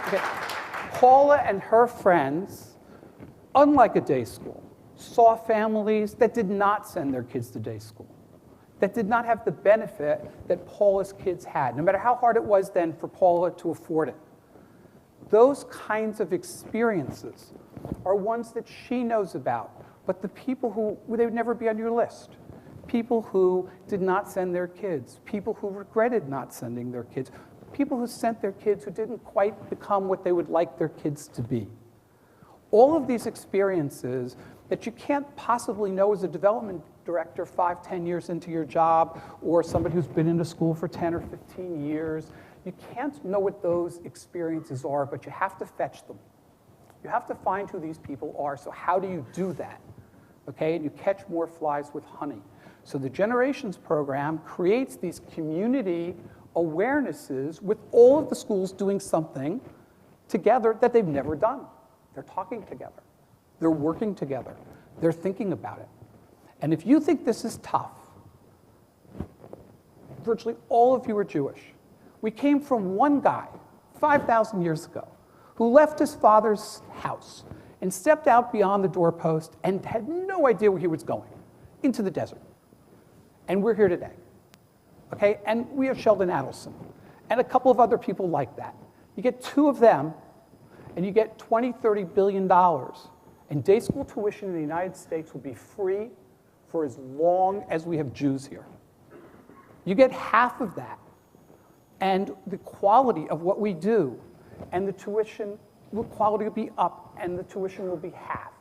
okay. Paula and her friends, unlike a day school, saw families that did not send their kids to day school, that did not have the benefit that Paula's kids had, no matter how hard it was then for Paula to afford it. Those kinds of experiences are ones that she knows about, but the people who, they would never be on your list. People who did not send their kids, people who regretted not sending their kids, people who sent their kids who didn't quite become what they would like their kids to be. All of these experiences that you can't possibly know as a development director 5, 10 years into your job, or somebody who's been in a school for 10 or 15 years. You can't know what those experiences are, but you have to fetch them. You have to find who these people are. So how do you do that? Okay, and you catch more flies with honey. So the Generations program creates these community awarenesses with all of the schools doing something together that they've never done. They're talking together. They're working together. They're thinking about it. And if you think this is tough, virtually all of you are Jewish. We came from one guy 5,000 years ago who left his father's house and stepped out beyond the doorpost and had no idea where he was going, into the desert. And we're here today. Okay? And we have Sheldon Adelson and a couple of other people like that. You get two of them, and you get $20, $30 billion. And day school tuition in the United States will be free for as long as we have Jews here. You get half of that, and the quality of what we do, and the tuition, the quality will be up, and the tuition will be half.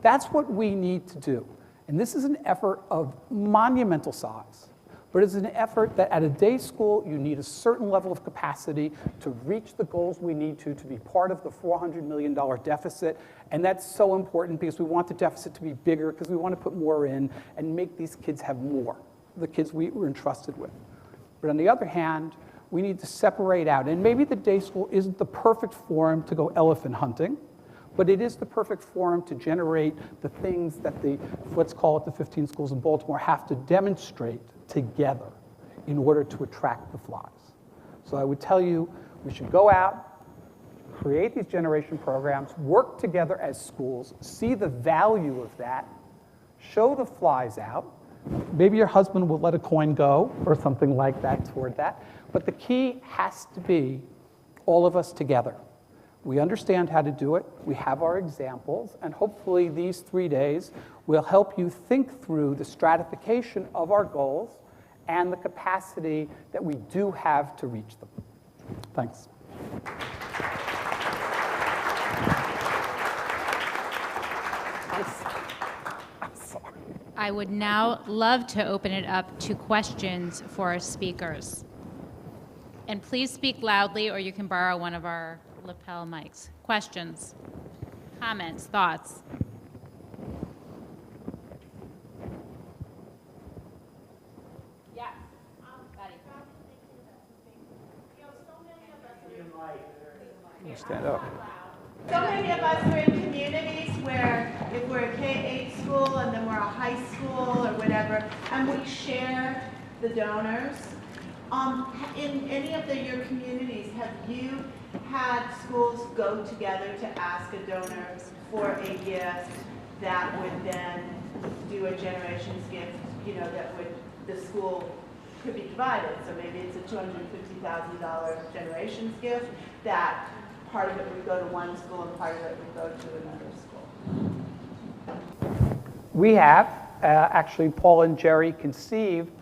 That's what we need to do. And this is an effort of monumental size. But it's an effort that at a day school, you need a certain level of capacity to reach the goals we need to be part of the $400 million deficit. And that's so important because we want the deficit to be bigger, because we want to put more in and make these kids have more, the kids we were entrusted with. But on the other hand, we need to separate out. And maybe the day school isn't the perfect forum to go elephant hunting, But it is the perfect forum to generate the things that let's call it the 15 schools in Baltimore, have to demonstrate together in order to attract the flies. So I would tell you, we should go out, create these generation programs, work together as schools, see the value of that, show the flies out. Maybe your husband will let a coin go or something like that toward that. But the key has to be all of us together. We understand how to do it. We have our examples. And hopefully these 3 days will help you think through the stratification of our goals and the capacity that we do have to reach them. Thanks. I'm sorry. I would now love to open it up to questions for our speakers. And please speak loudly, or you can borrow one of our lapel mics. Questions, comments, thoughts? Yes. Betty. Stand up. So many of us are in communities where if we're a K-8 school and then we're a high school or whatever, and we share the donors. In any of your communities, have you had schools go together to ask a donor for a gift that would then do a generations gift, that would, the school could be divided. So maybe it's a $250,000 generations gift that part of it would go to one school and part of it would go to another school. We have, actually, Paul and Jerry conceived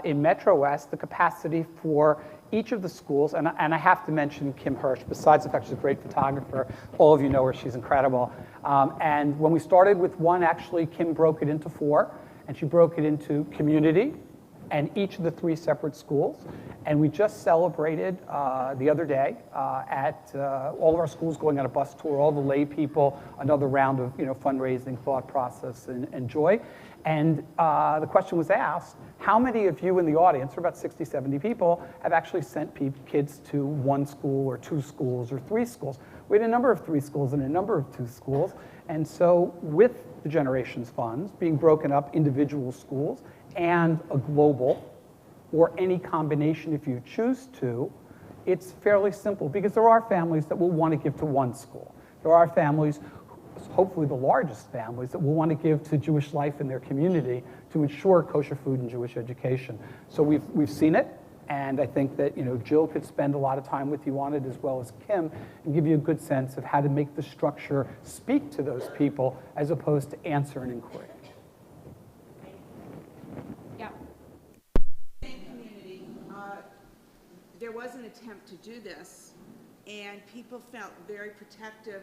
in Metro West the capacity for each of the schools, and I have to mention Kim Hirsch, besides the fact she's a great photographer. All of you know her, she's incredible. And when we started with one, actually, Kim broke it into 4, and she broke it into community and each of the 3 separate schools. And we just celebrated the other day at all of our schools going on a bus tour, all the lay people, another round of fundraising, thought process, and joy. And the question was asked, how many of you in the audience, or about 60, 70 people, have actually sent kids to 1 school or 2 schools or 3 schools? We had a number of 3 schools and a number of 2 schools. And so with the Generations Funds being broken up individual schools and a global, or any combination if you choose to, it's fairly simple because there are families that will want to give to 1 school. There are families, hopefully the largest families, that will want to give to Jewish life in their community to ensure kosher food and Jewish education. So we've seen it, and I think that Jill could spend a lot of time with you on it, as well as Kim, and give you a good sense of how to make the structure speak to those people as opposed to answer an inquiry. There was an attempt to do this, and people felt very protective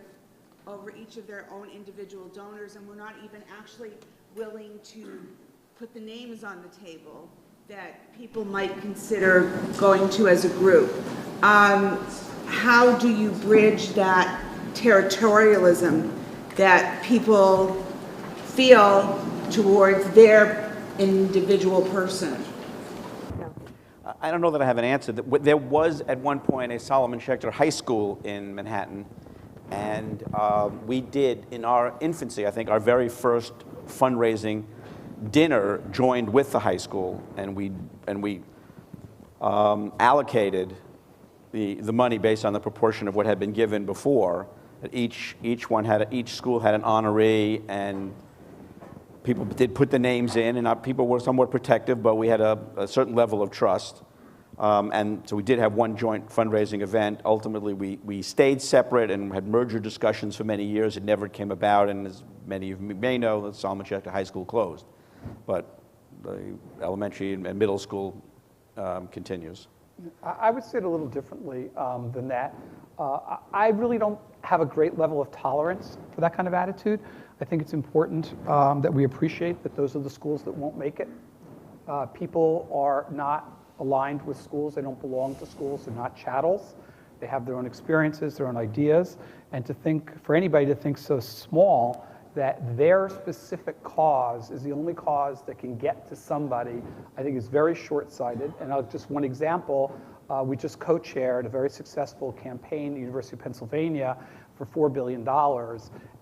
over each of their own individual donors, and were not even actually willing to put the names on the table that people might consider going to as a group. How do you bridge that territorialism that people feel towards their individual person? I don't know that I have an answer. There was at one point a Solomon Schechter High School in Manhattan, and we did, in our infancy, I think, our very first fundraising dinner joined with the high school, and we allocated the money based on the proportion of what had been given before. Each school had an honoree, and people did put the names in, and people were somewhat protective, but we had a certain level of trust. And so we did have one joint fundraising event. Ultimately, we stayed separate and had merger discussions for many years. It never came about, and as many of you may know, the Solomon Schechter High School closed. But the elementary and middle school continues. I would say it a little differently than that. I really don't have a great level of tolerance for that kind of attitude. I think it's important that we appreciate that those are the schools that won't make it. People are not aligned with schools. They don't belong to schools. They're not chattels. They have their own experiences, their own ideas. And for anybody to think so small that their specific cause is the only cause that can get to somebody, I think is very short-sighted. And just one example, We just co-chaired a very successful campaign at the University of Pennsylvania for $4 billion.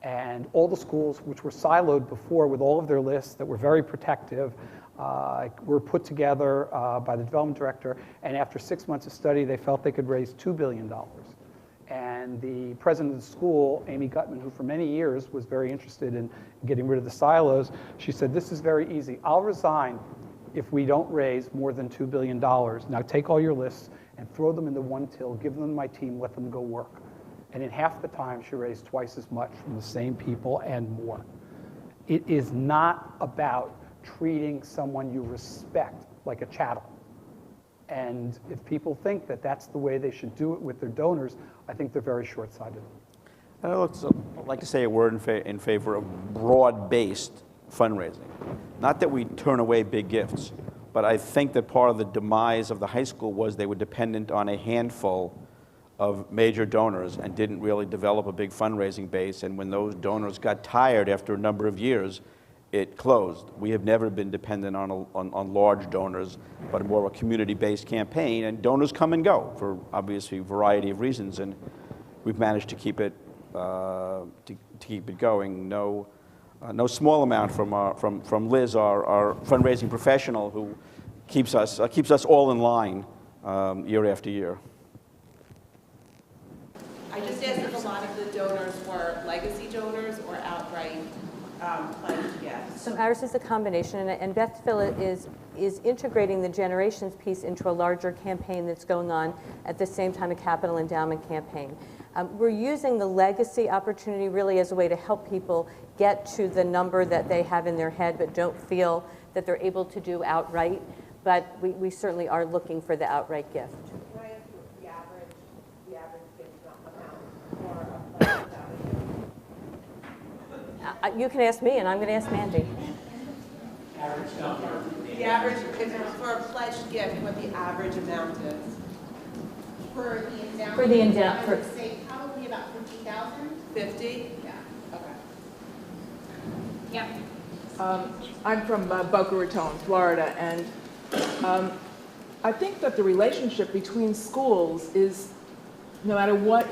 And all the schools, which were siloed before with all of their lists that were very protective, were put together by the development director. And after 6 months of study, they felt they could raise $2 billion. And the president of the school, Amy Gutman, who for many years was very interested in getting rid of the silos, she said, this is very easy. I'll resign if we don't raise more than $2 billion. Now take all your lists and throw them into one till, give them to my team, let them go work. And in half the time, she raised twice as much from the same people and more. It is not about treating someone you respect like a chattel. And if people think that that's the way they should do it with their donors, I think they're very short-sighted. I'd like to say a word in favor of broad-based fundraising. Not that we turn away big gifts, but I think that part of the demise of the high school was they were dependent on a handful of major donors and didn't really develop a big fundraising base. And when those donors got tired after a number of years, it closed. We have never been dependent on large donors, but more of a community-based campaign. And donors come and go for obviously a variety of reasons, and we've managed to keep it going. No small amount from Liz, our fundraising professional, who keeps us all in line year after year. I just asked if a lot of the donors were legacy donors or outright pledged gifts. So ours is a combination, and Beth Phillip is integrating the generations piece into a larger campaign that's going on at the same time, a capital endowment campaign. We're using the legacy opportunity really as a way to help people get to the number that they have in their head but don't feel that they're able to do outright. But we certainly are looking for the outright gift. Can I ask the average gift amount for a pledge endowment? You can ask me, and I'm going to ask Mandy. The average, if it was for a pledged gift, what the average amount is? For the endowment, For the endowment, I would say probably about 50,000. 50? Yeah. Okay. Yep. I'm from Boca Raton, Florida, and I think that the relationship between schools is, no matter what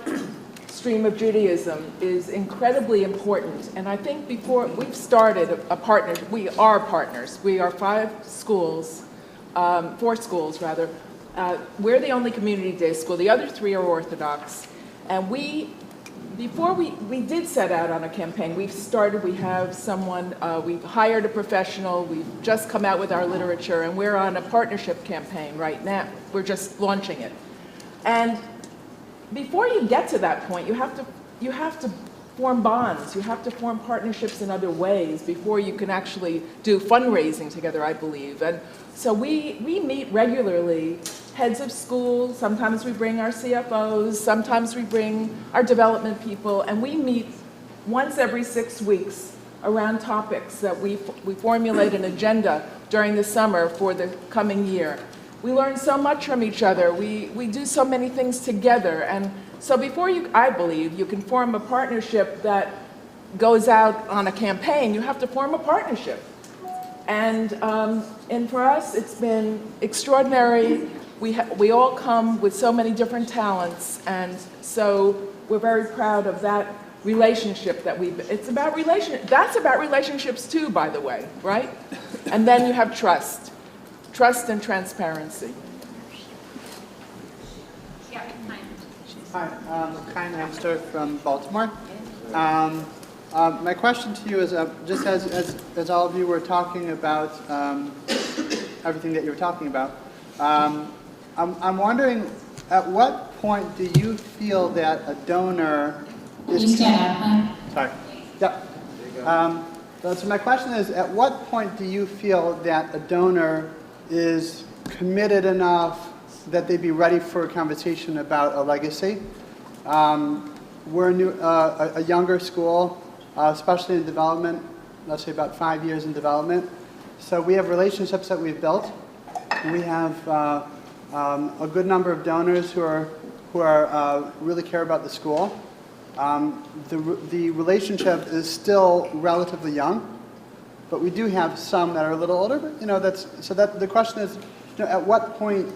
stream of Judaism, is incredibly important. And I think before we've started a partnership, we are partners. We are 4 schools rather. We're the only community day school. The other 3 are Orthodox. And before we did set out on a campaign, we have someone, we've hired a professional, we've just come out with our literature, and we're on a partnership campaign right now. We're just launching it. And before you get to that point, you have to form bonds, you have to form partnerships in other ways before you can actually do fundraising together, I believe. And so we meet regularly, heads of schools, sometimes we bring our CFOs, sometimes we bring our development people, and we meet once every 6 weeks around topics that we formulate an agenda during the summer for the coming year. We learn so much from each other. We do so many things together. And so before I believe, you can form a partnership that goes out on a campaign, you have to form a partnership. And for us, it's been extraordinary. We all come with so many different talents, and so we're very proud of that relationship that it's about that's about relationships too, by the way, right? And then you have trust and transparency. Yeah, Hi, Kai Hamster from Baltimore. My question to you is, just as all of you were talking about everything that you were talking about, I'm wondering, at what point do you feel that a donor is... Can you stand up, Sorry. Yep. So my question is, at what point do you feel that a donor is committed enough that they'd be ready for a conversation about a legacy? We're a younger school, especially in development, let's say about 5 years in development. So we have relationships that we've built. We have a good number of donors who really care about the school. The relationship is still relatively young, but we do have some that are a little older. But, the question is, at what point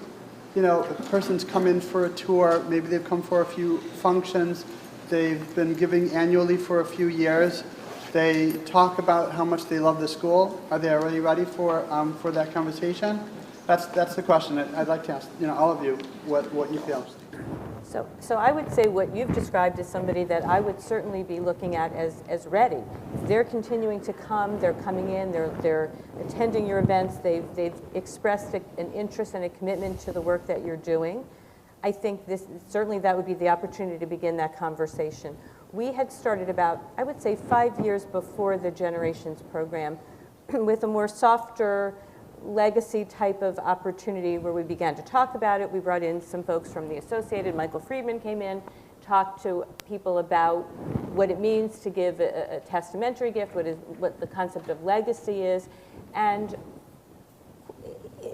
you know, a person's come in for a tour, maybe they've come for a few functions, they've been giving annually for a few years, they talk about how much they love the school. Are they already ready for that conversation? That's the question. I'd like to ask, you know, all of you what you feel. So I would say what you've described is somebody that I would certainly be looking at as ready. If they're continuing to come, they're coming in, they're attending your events, they've expressed an interest and a commitment to the work that you're doing. I think certainly that would be the opportunity to begin that conversation. We had started about, I would say, 5 years before the Generations program with a more softer legacy type of opportunity where we began to talk about it. We brought in some folks from the Associated. Michael Friedman came in, talked to people about what it means to give a testamentary gift, what the concept of legacy is, and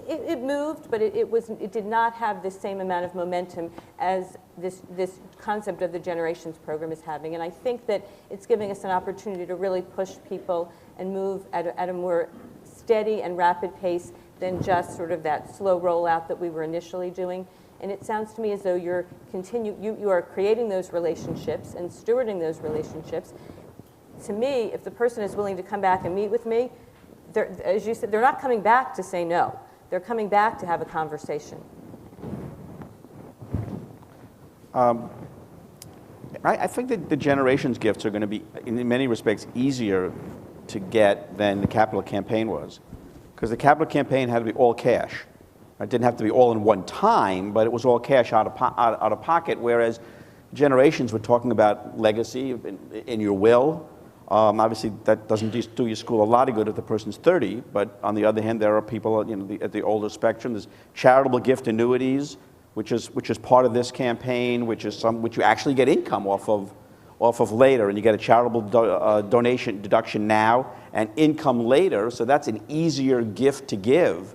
it moved, but it did not have the same amount of momentum as this concept of the Generations program is having. And I think that it's giving us an opportunity to really push people and move at a more steady and rapid pace than just sort of that slow rollout that we were initially doing. And it sounds to me as though you are creating those relationships and stewarding those relationships. To me, if the person is willing to come back and meet with me, as you said, they're not coming back to say no. They're coming back to have a conversation. I think that the Generations gifts are going to be, in many respects, easier to get than the capital campaign was. Because the capital campaign had to be all cash. It didn't have to be all in one time, but it was all cash out of pocket, whereas Generations were talking about legacy in your will. Obviously, that doesn't do your school a lot of good if the person's 30, but on the other hand, there are people at the older spectrum. There's charitable gift annuities, which is part of this campaign, which you actually get income off of later, and you get a charitable donation deduction now and income later, so that's an easier gift to give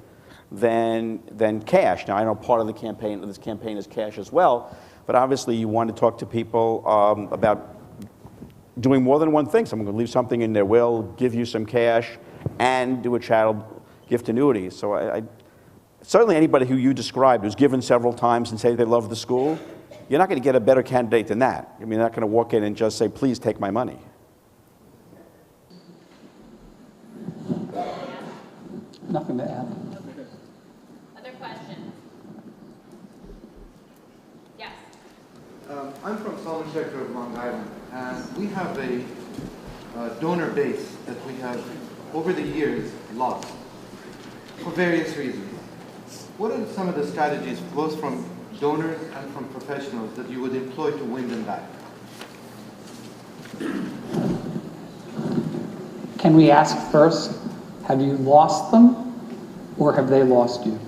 than cash. Now, I know part of this campaign is cash as well, but obviously you want to talk to people about doing more than one thing. Someone could leave something in their will, give you some cash, and do a charitable gift annuity. So I certainly anybody who you described who's given several times and say they love the school, you're not going to get a better candidate than that. I mean, you're not going to walk in and just say, please take my money. Nothing to add. Other questions? Yes. I'm from Solomon sector of Long Island, and we have a donor base that we have, over the years, lost for various reasons. What are some of the strategies, both from donors and from professionals, that you would employ to win them back? Can we ask first, have you lost them or have they lost you?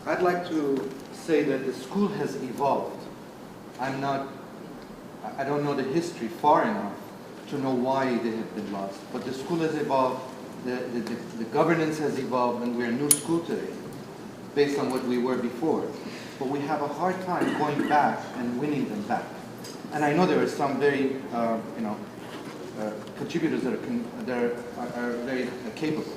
I'd like to say that the school has evolved. I don't know the history far enough to know why they have been lost, but the school has evolved, the governance has evolved, and we're a new school today, based on what we were before. But we have a hard time going back and winning them back. And I know there are some very, contributors that are very capable.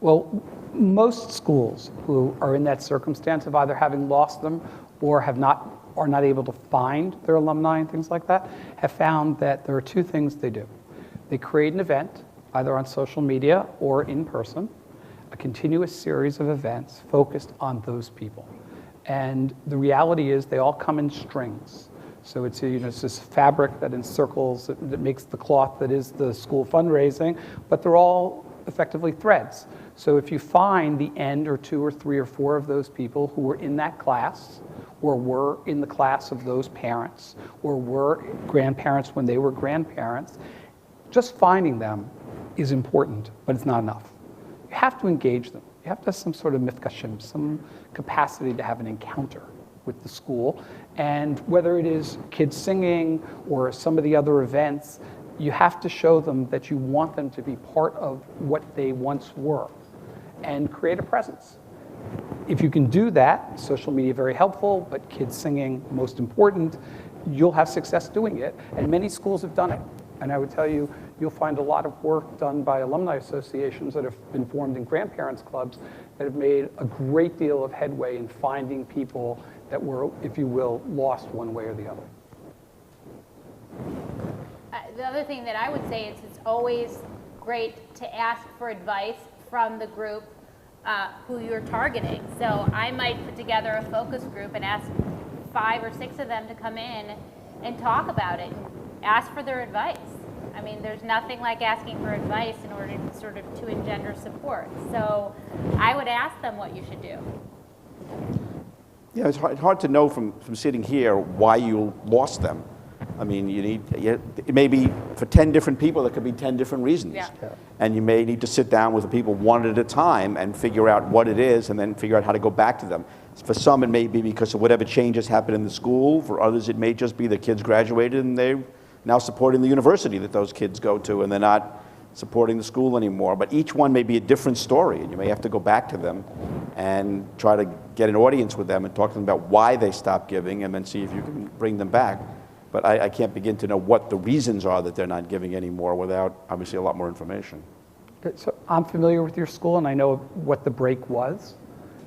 Well, most schools who are in that circumstance of either having lost them or are not able to find their alumni and things like that, have found that there are two things they do. They create an event, either on social media or in person, a continuous series of events focused on those people. And the reality is they all come in strings. So it's this fabric that encircles, that makes the cloth that is the school fundraising, but they're all effectively threads. So if you find the end or two or three or four of those people who were in that class, or were in the class of those parents, or were grandparents when they were grandparents, just finding them is important, but it's not enough. You have to engage them. You have to have some sort of mifkashim, some capacity to have an encounter with the school. And whether it is kids singing or some of the other events, you have to show them that you want them to be part of what they once were and create a presence. If you can do that, social media very helpful, but kids singing most important, you'll have success doing it. And many schools have done it. And I would tell you, you'll find a lot of work done by alumni associations that have been formed in grandparents clubs that have made a great deal of headway in finding people that were, if you will, lost one way or the other. The other thing that I would say is it's always great to ask for advice from the group who you're targeting. So I might put together a focus group and ask 5 or 6 of them to come in and talk about it and ask for their advice. I mean, there's nothing like asking for advice in order to sort of to engender support. So I would ask them what you should do. Yeah, it's hard to know from sitting here why you lost them. I mean, it may be for 10 different people, there could be 10 different reasons. Yeah. And you may need to sit down with the people one at a time and figure out what it is and then figure out how to go back to them. For some, it may be because of whatever changes happen in the school. For others, it may just be the kids graduated and they're now supporting the university that those kids go to and they're not supporting the school anymore. But each one may be a different story, and you may have to go back to them and try to get an audience with them and talk to them about why they stopped giving and then see if you can bring them back. But I can't begin to know what the reasons are that they're not giving anymore without, obviously, a lot more information. So I'm familiar with your school, and I know what the break was.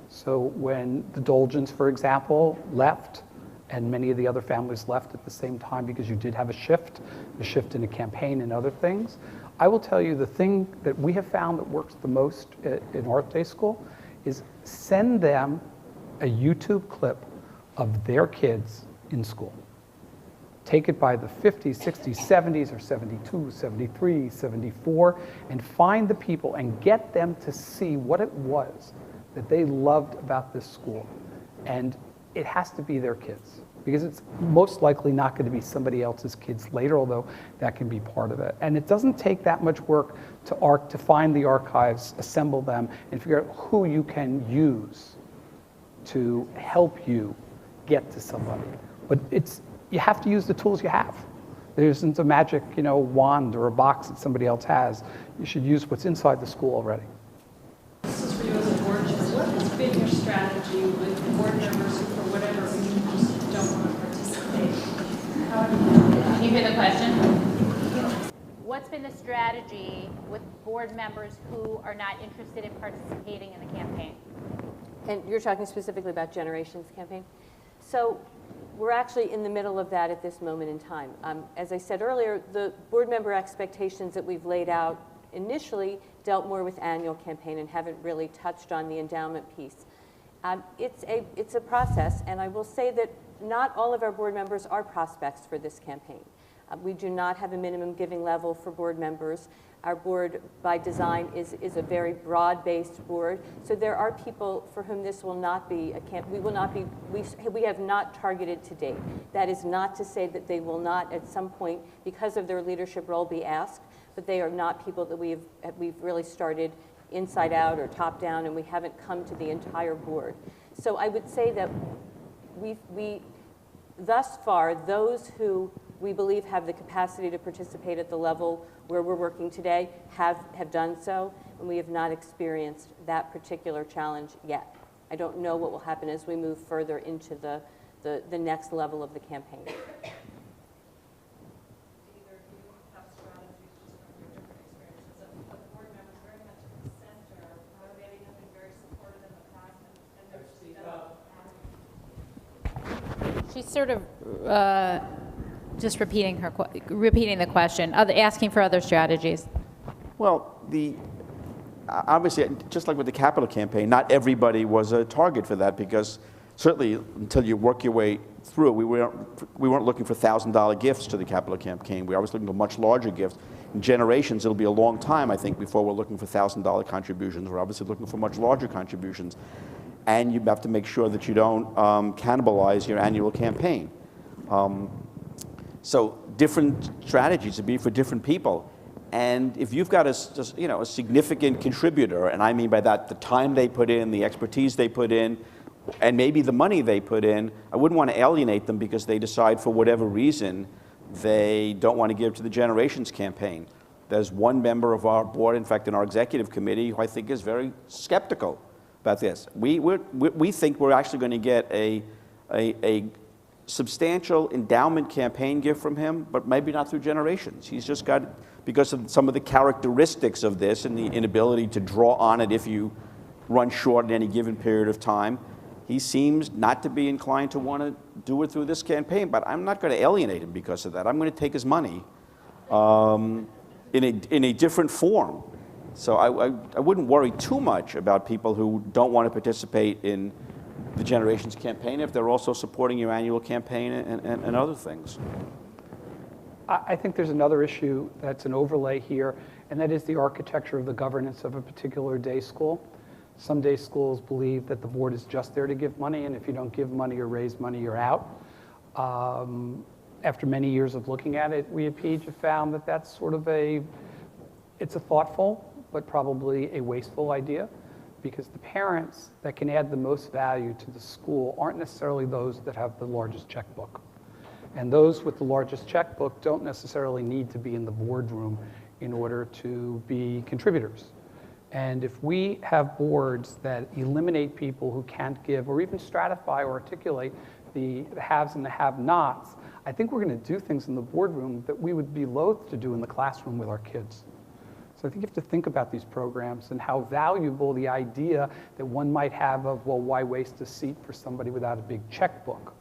So when the Dolgens, for example, left, and many of the other families left at the same time because you did have a shift in a campaign and other things, I will tell you the thing that we have found that works the most in Art Day School is send them a YouTube clip of their kids in school. Take it by the 50s, 60s, 70s, or 72, 73, 74, and find the people and get them to see what it was that they loved about this school. And it has to be their kids, because it's most likely not going to be somebody else's kids later, although that can be part of it. And it doesn't take that much work to find the archives, assemble them, and figure out who you can use to help you get to somebody. But you have to use the tools you have. There isn't a magic, wand or a box that somebody else has. You should use what's inside the school already. This is for you as a board chair. What has been your strategy with board members who, for whatever reason, just don't want to participate? Can you hear the question? What's been the strategy with board members who are not interested in participating in the campaign? And you're talking specifically about Generations campaign? So we're actually in the middle of that at this moment in time. As I said earlier, the board member expectations that we've laid out initially dealt more with annual campaign and haven't really touched on the endowment piece. It's a process, and I will say that not all of our board members are prospects for this campaign. We do not have a minimum giving level for board members. Our board, by design, is a very broad-based board. So there are people for whom this will not be a camp. We have not targeted to date. That is not to say that they will not, at some point, because of their leadership role, be asked. But they are not people that we've really started inside out or top down, and we haven't come to the entire board. So I would say that we thus far, those who we believe have the capacity to participate at the level where we're working today have done so, and we have not experienced that particular challenge yet. I don't know what will happen as we move further into the next level of the campaign. She's sort of just repeating the question, asking for other strategies. Well, obviously, just like with the capital campaign, not everybody was a target for that, because certainly until you work your way through, we weren't looking for $1,000 gifts to the capital campaign. We were always looking for much larger gifts. In Generations, it'll be a long time, I think, before we're looking for $1,000 contributions. We're obviously looking for much larger contributions. And you have to make sure that you don't cannibalize your annual campaign. So different strategies would be for different people. And if you've got a significant contributor, and I mean by that the time they put in, the expertise they put in, and maybe the money they put in, I wouldn't want to alienate them because they decide for whatever reason they don't want to give to the Generations campaign. There's one member of our board, in fact, in our executive committee, who I think is very skeptical about this. We think we're actually going to get a substantial endowment campaign gift from him, but maybe not through Generations. He's just got, because of some of the characteristics of this and the inability to draw on it if you run short at any given period of time. He seems not to be inclined to want to do it through this campaign, but I'm not going to alienate him because of that. I'm going to take his money in a different form. So I wouldn't worry too much about people who don't want to participate in the Generations campaign if they're also supporting your annual campaign and other things. I think there's another issue that's an overlay here, and that is the architecture of the governance of a particular day school. Some day schools believe that the board is just there to give money, and if you don't give money or raise money, you're out. After many years of looking at it, we at PEJE have found that that's sort of it's a thoughtful, but probably a wasteful idea, because the parents that can add the most value to the school aren't necessarily those that have the largest checkbook. And those with the largest checkbook don't necessarily need to be in the boardroom in order to be contributors. And if we have boards that eliminate people who can't give or even stratify or articulate the haves and the have-nots, I think we're going to do things in the boardroom that we would be loath to do in the classroom with our kids. So I think you have to think about these programs and how valuable the idea that one might have of, well, why waste a seat for somebody without a big checkbook?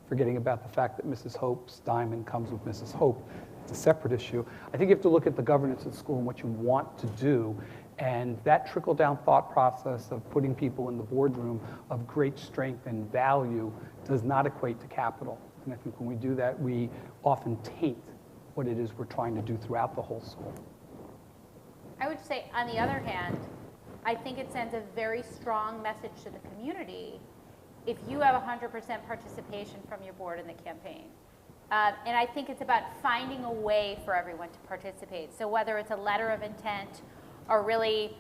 Forgetting about the fact that Mrs. Hope's diamond comes with Mrs. Hope. It's a separate issue. I think you have to look at the governance of the school and what you want to do. And that trickle-down thought process of putting people in the boardroom of great strength and value does not equate to capital. And I think when we do that, we often taint what it is we're trying to do throughout the whole school. I would say, on the other hand, I think it sends a very strong message to the community if you have 100% participation from your board in the campaign. And I think it's about finding a way for everyone to participate. So whether it's a letter of intent or really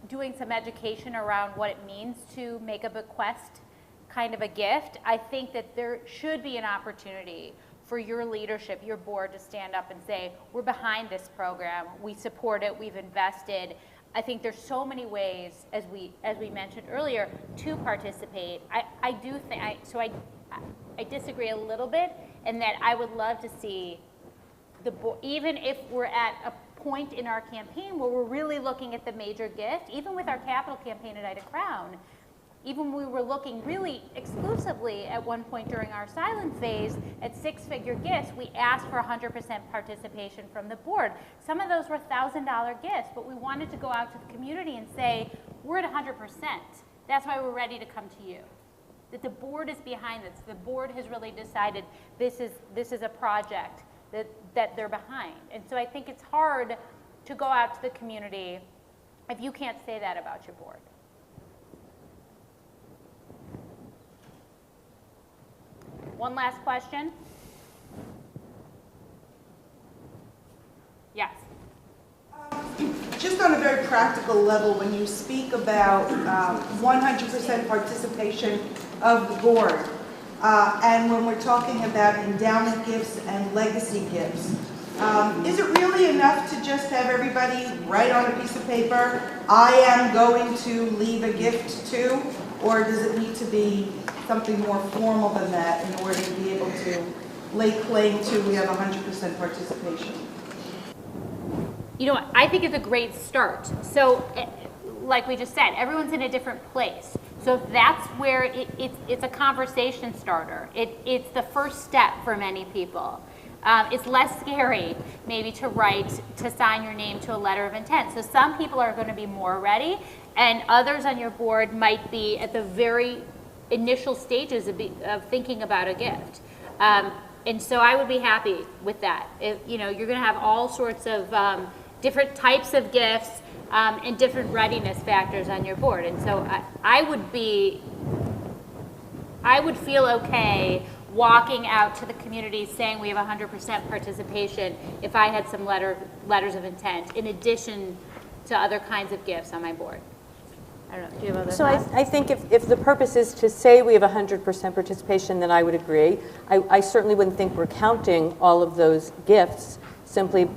doing some education around what it means to make a bequest kind of a gift, I think that there should be an opportunity for your leadership, your board, to stand up and say, we're behind this program, we support it, we've invested. I think there's so many ways, as we mentioned earlier, to participate. I do think, I disagree a little bit in that I would love to see the board, even if we're at a point in our campaign where we're really looking at the major gift, even with our capital campaign at Ida Crown, even we were looking really exclusively at one point during our silent phase at six-figure gifts, we asked for 100% participation from the board. Some of those were $1,000 gifts, but we wanted to go out to the community and say, we're at 100%. That's why we're ready to come to you. That the board is behind this. The board has really decided this is a project that they're behind. And so I think it's hard to go out to the community if you can't say that about your board. One last question. Yes. Just on a very practical level, when you speak about 100% participation of the board, and when we're talking about endowment gifts and legacy gifts, is it really enough to just have everybody write on a piece of paper, I am going to leave a gift to, or does it need to be something more formal than that in order to be able to lay claim to we have 100% participation? You know, I think it's a great start. So, like we just said, everyone's in a different place. So that's where it's a conversation starter. It's the first step for many people. It's less scary maybe to sign your name to a letter of intent. So some people are going to be more ready, and others on your board might be at the very initial stages of thinking about a gift. And so I would be happy with that. You're going to have all sorts of different types of gifts and different readiness factors on your board. And so I would feel okay walking out to the community saying we have 100% participation if I had some letters of intent in addition to other kinds of gifts on my board. I don't know, do you have other thoughts? I think if the purpose is to say we have 100% participation, then I would agree. I certainly wouldn't think we're counting all of those gifts simply,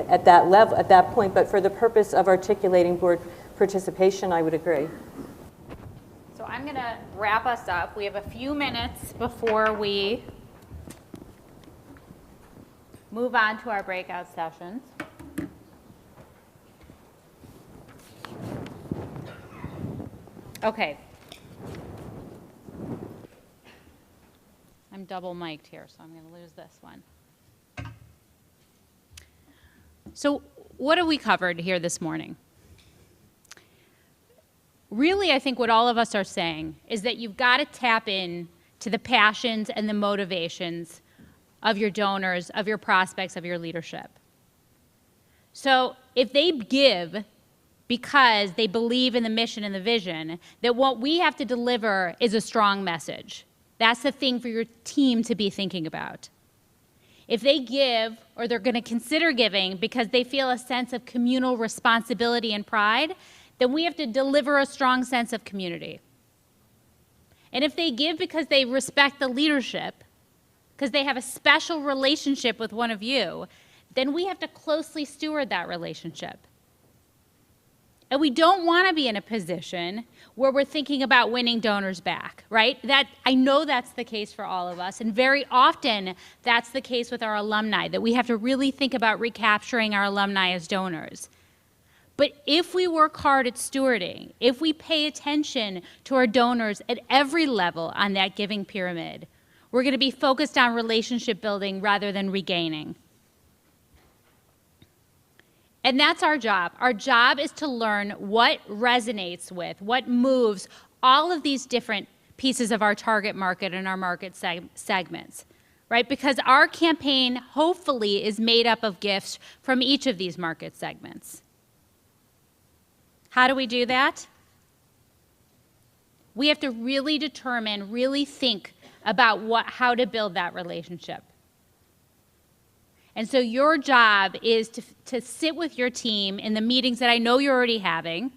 at that level, at that point, but for the purpose of articulating board participation, I would agree. So I'm going to wrap us up. We have a few minutes before we move on to our breakout sessions. Okay. I'm double mic'd here, so I'm going to lose this one. So what have we covered here this morning? Really, I think what all of us are saying is that you've got to tap in to the passions and the motivations of your donors, of your prospects, of your leadership. So if they give because they believe in the mission and the vision, that what we have to deliver is a strong message. That's the thing for your team to be thinking about. If they give, or they're going to consider giving because they feel a sense of communal responsibility and pride, then we have to deliver a strong sense of community. And if they give because they respect the leadership, because they have a special relationship with one of you, then we have to closely steward that relationship. And we don't want to be in a position where we're thinking about winning donors back, right? I know that's the case for all of us, and very often that's the case with our alumni, that we have to really think about recapturing our alumni as donors. But if we work hard at stewarding, if we pay attention to our donors at every level on that giving pyramid, we're going to be focused on relationship building rather than regaining. And that's our job. Our job is to learn what resonates with, what moves all of these different pieces of our target market and our market segments, right? Because our campaign, hopefully, is made up of gifts from each of these market segments. How do we do that? We have to really determine, really think about how to build that relationship. And so your job is to sit with your team in the meetings that I know you're already having,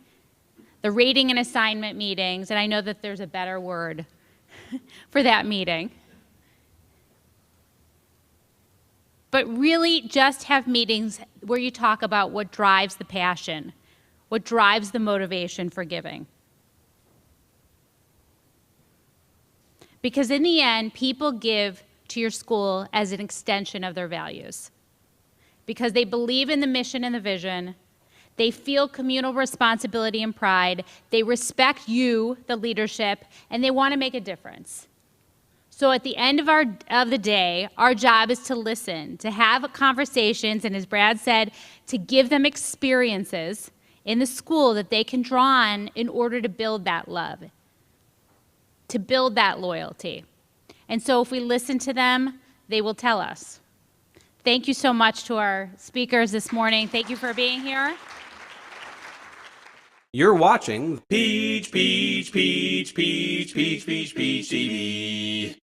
the rating and assignment meetings, and I know that there's a better word for that meeting. But really just have meetings where you talk about what drives the passion, what drives the motivation for giving. Because in the end, people give to your school as an extension of their values. Because they believe in the mission and the vision, they feel communal responsibility and pride, they respect you, the leadership, and they want to make a difference. So at the end of the day, our job is to listen, to have conversations, and as Brad said, to give them experiences in the school that they can draw on in order to build that love, to build that loyalty. And so if we listen to them, they will tell us. Thank you so much to our speakers this morning. Thank you for being here. You're watching PEJE TV.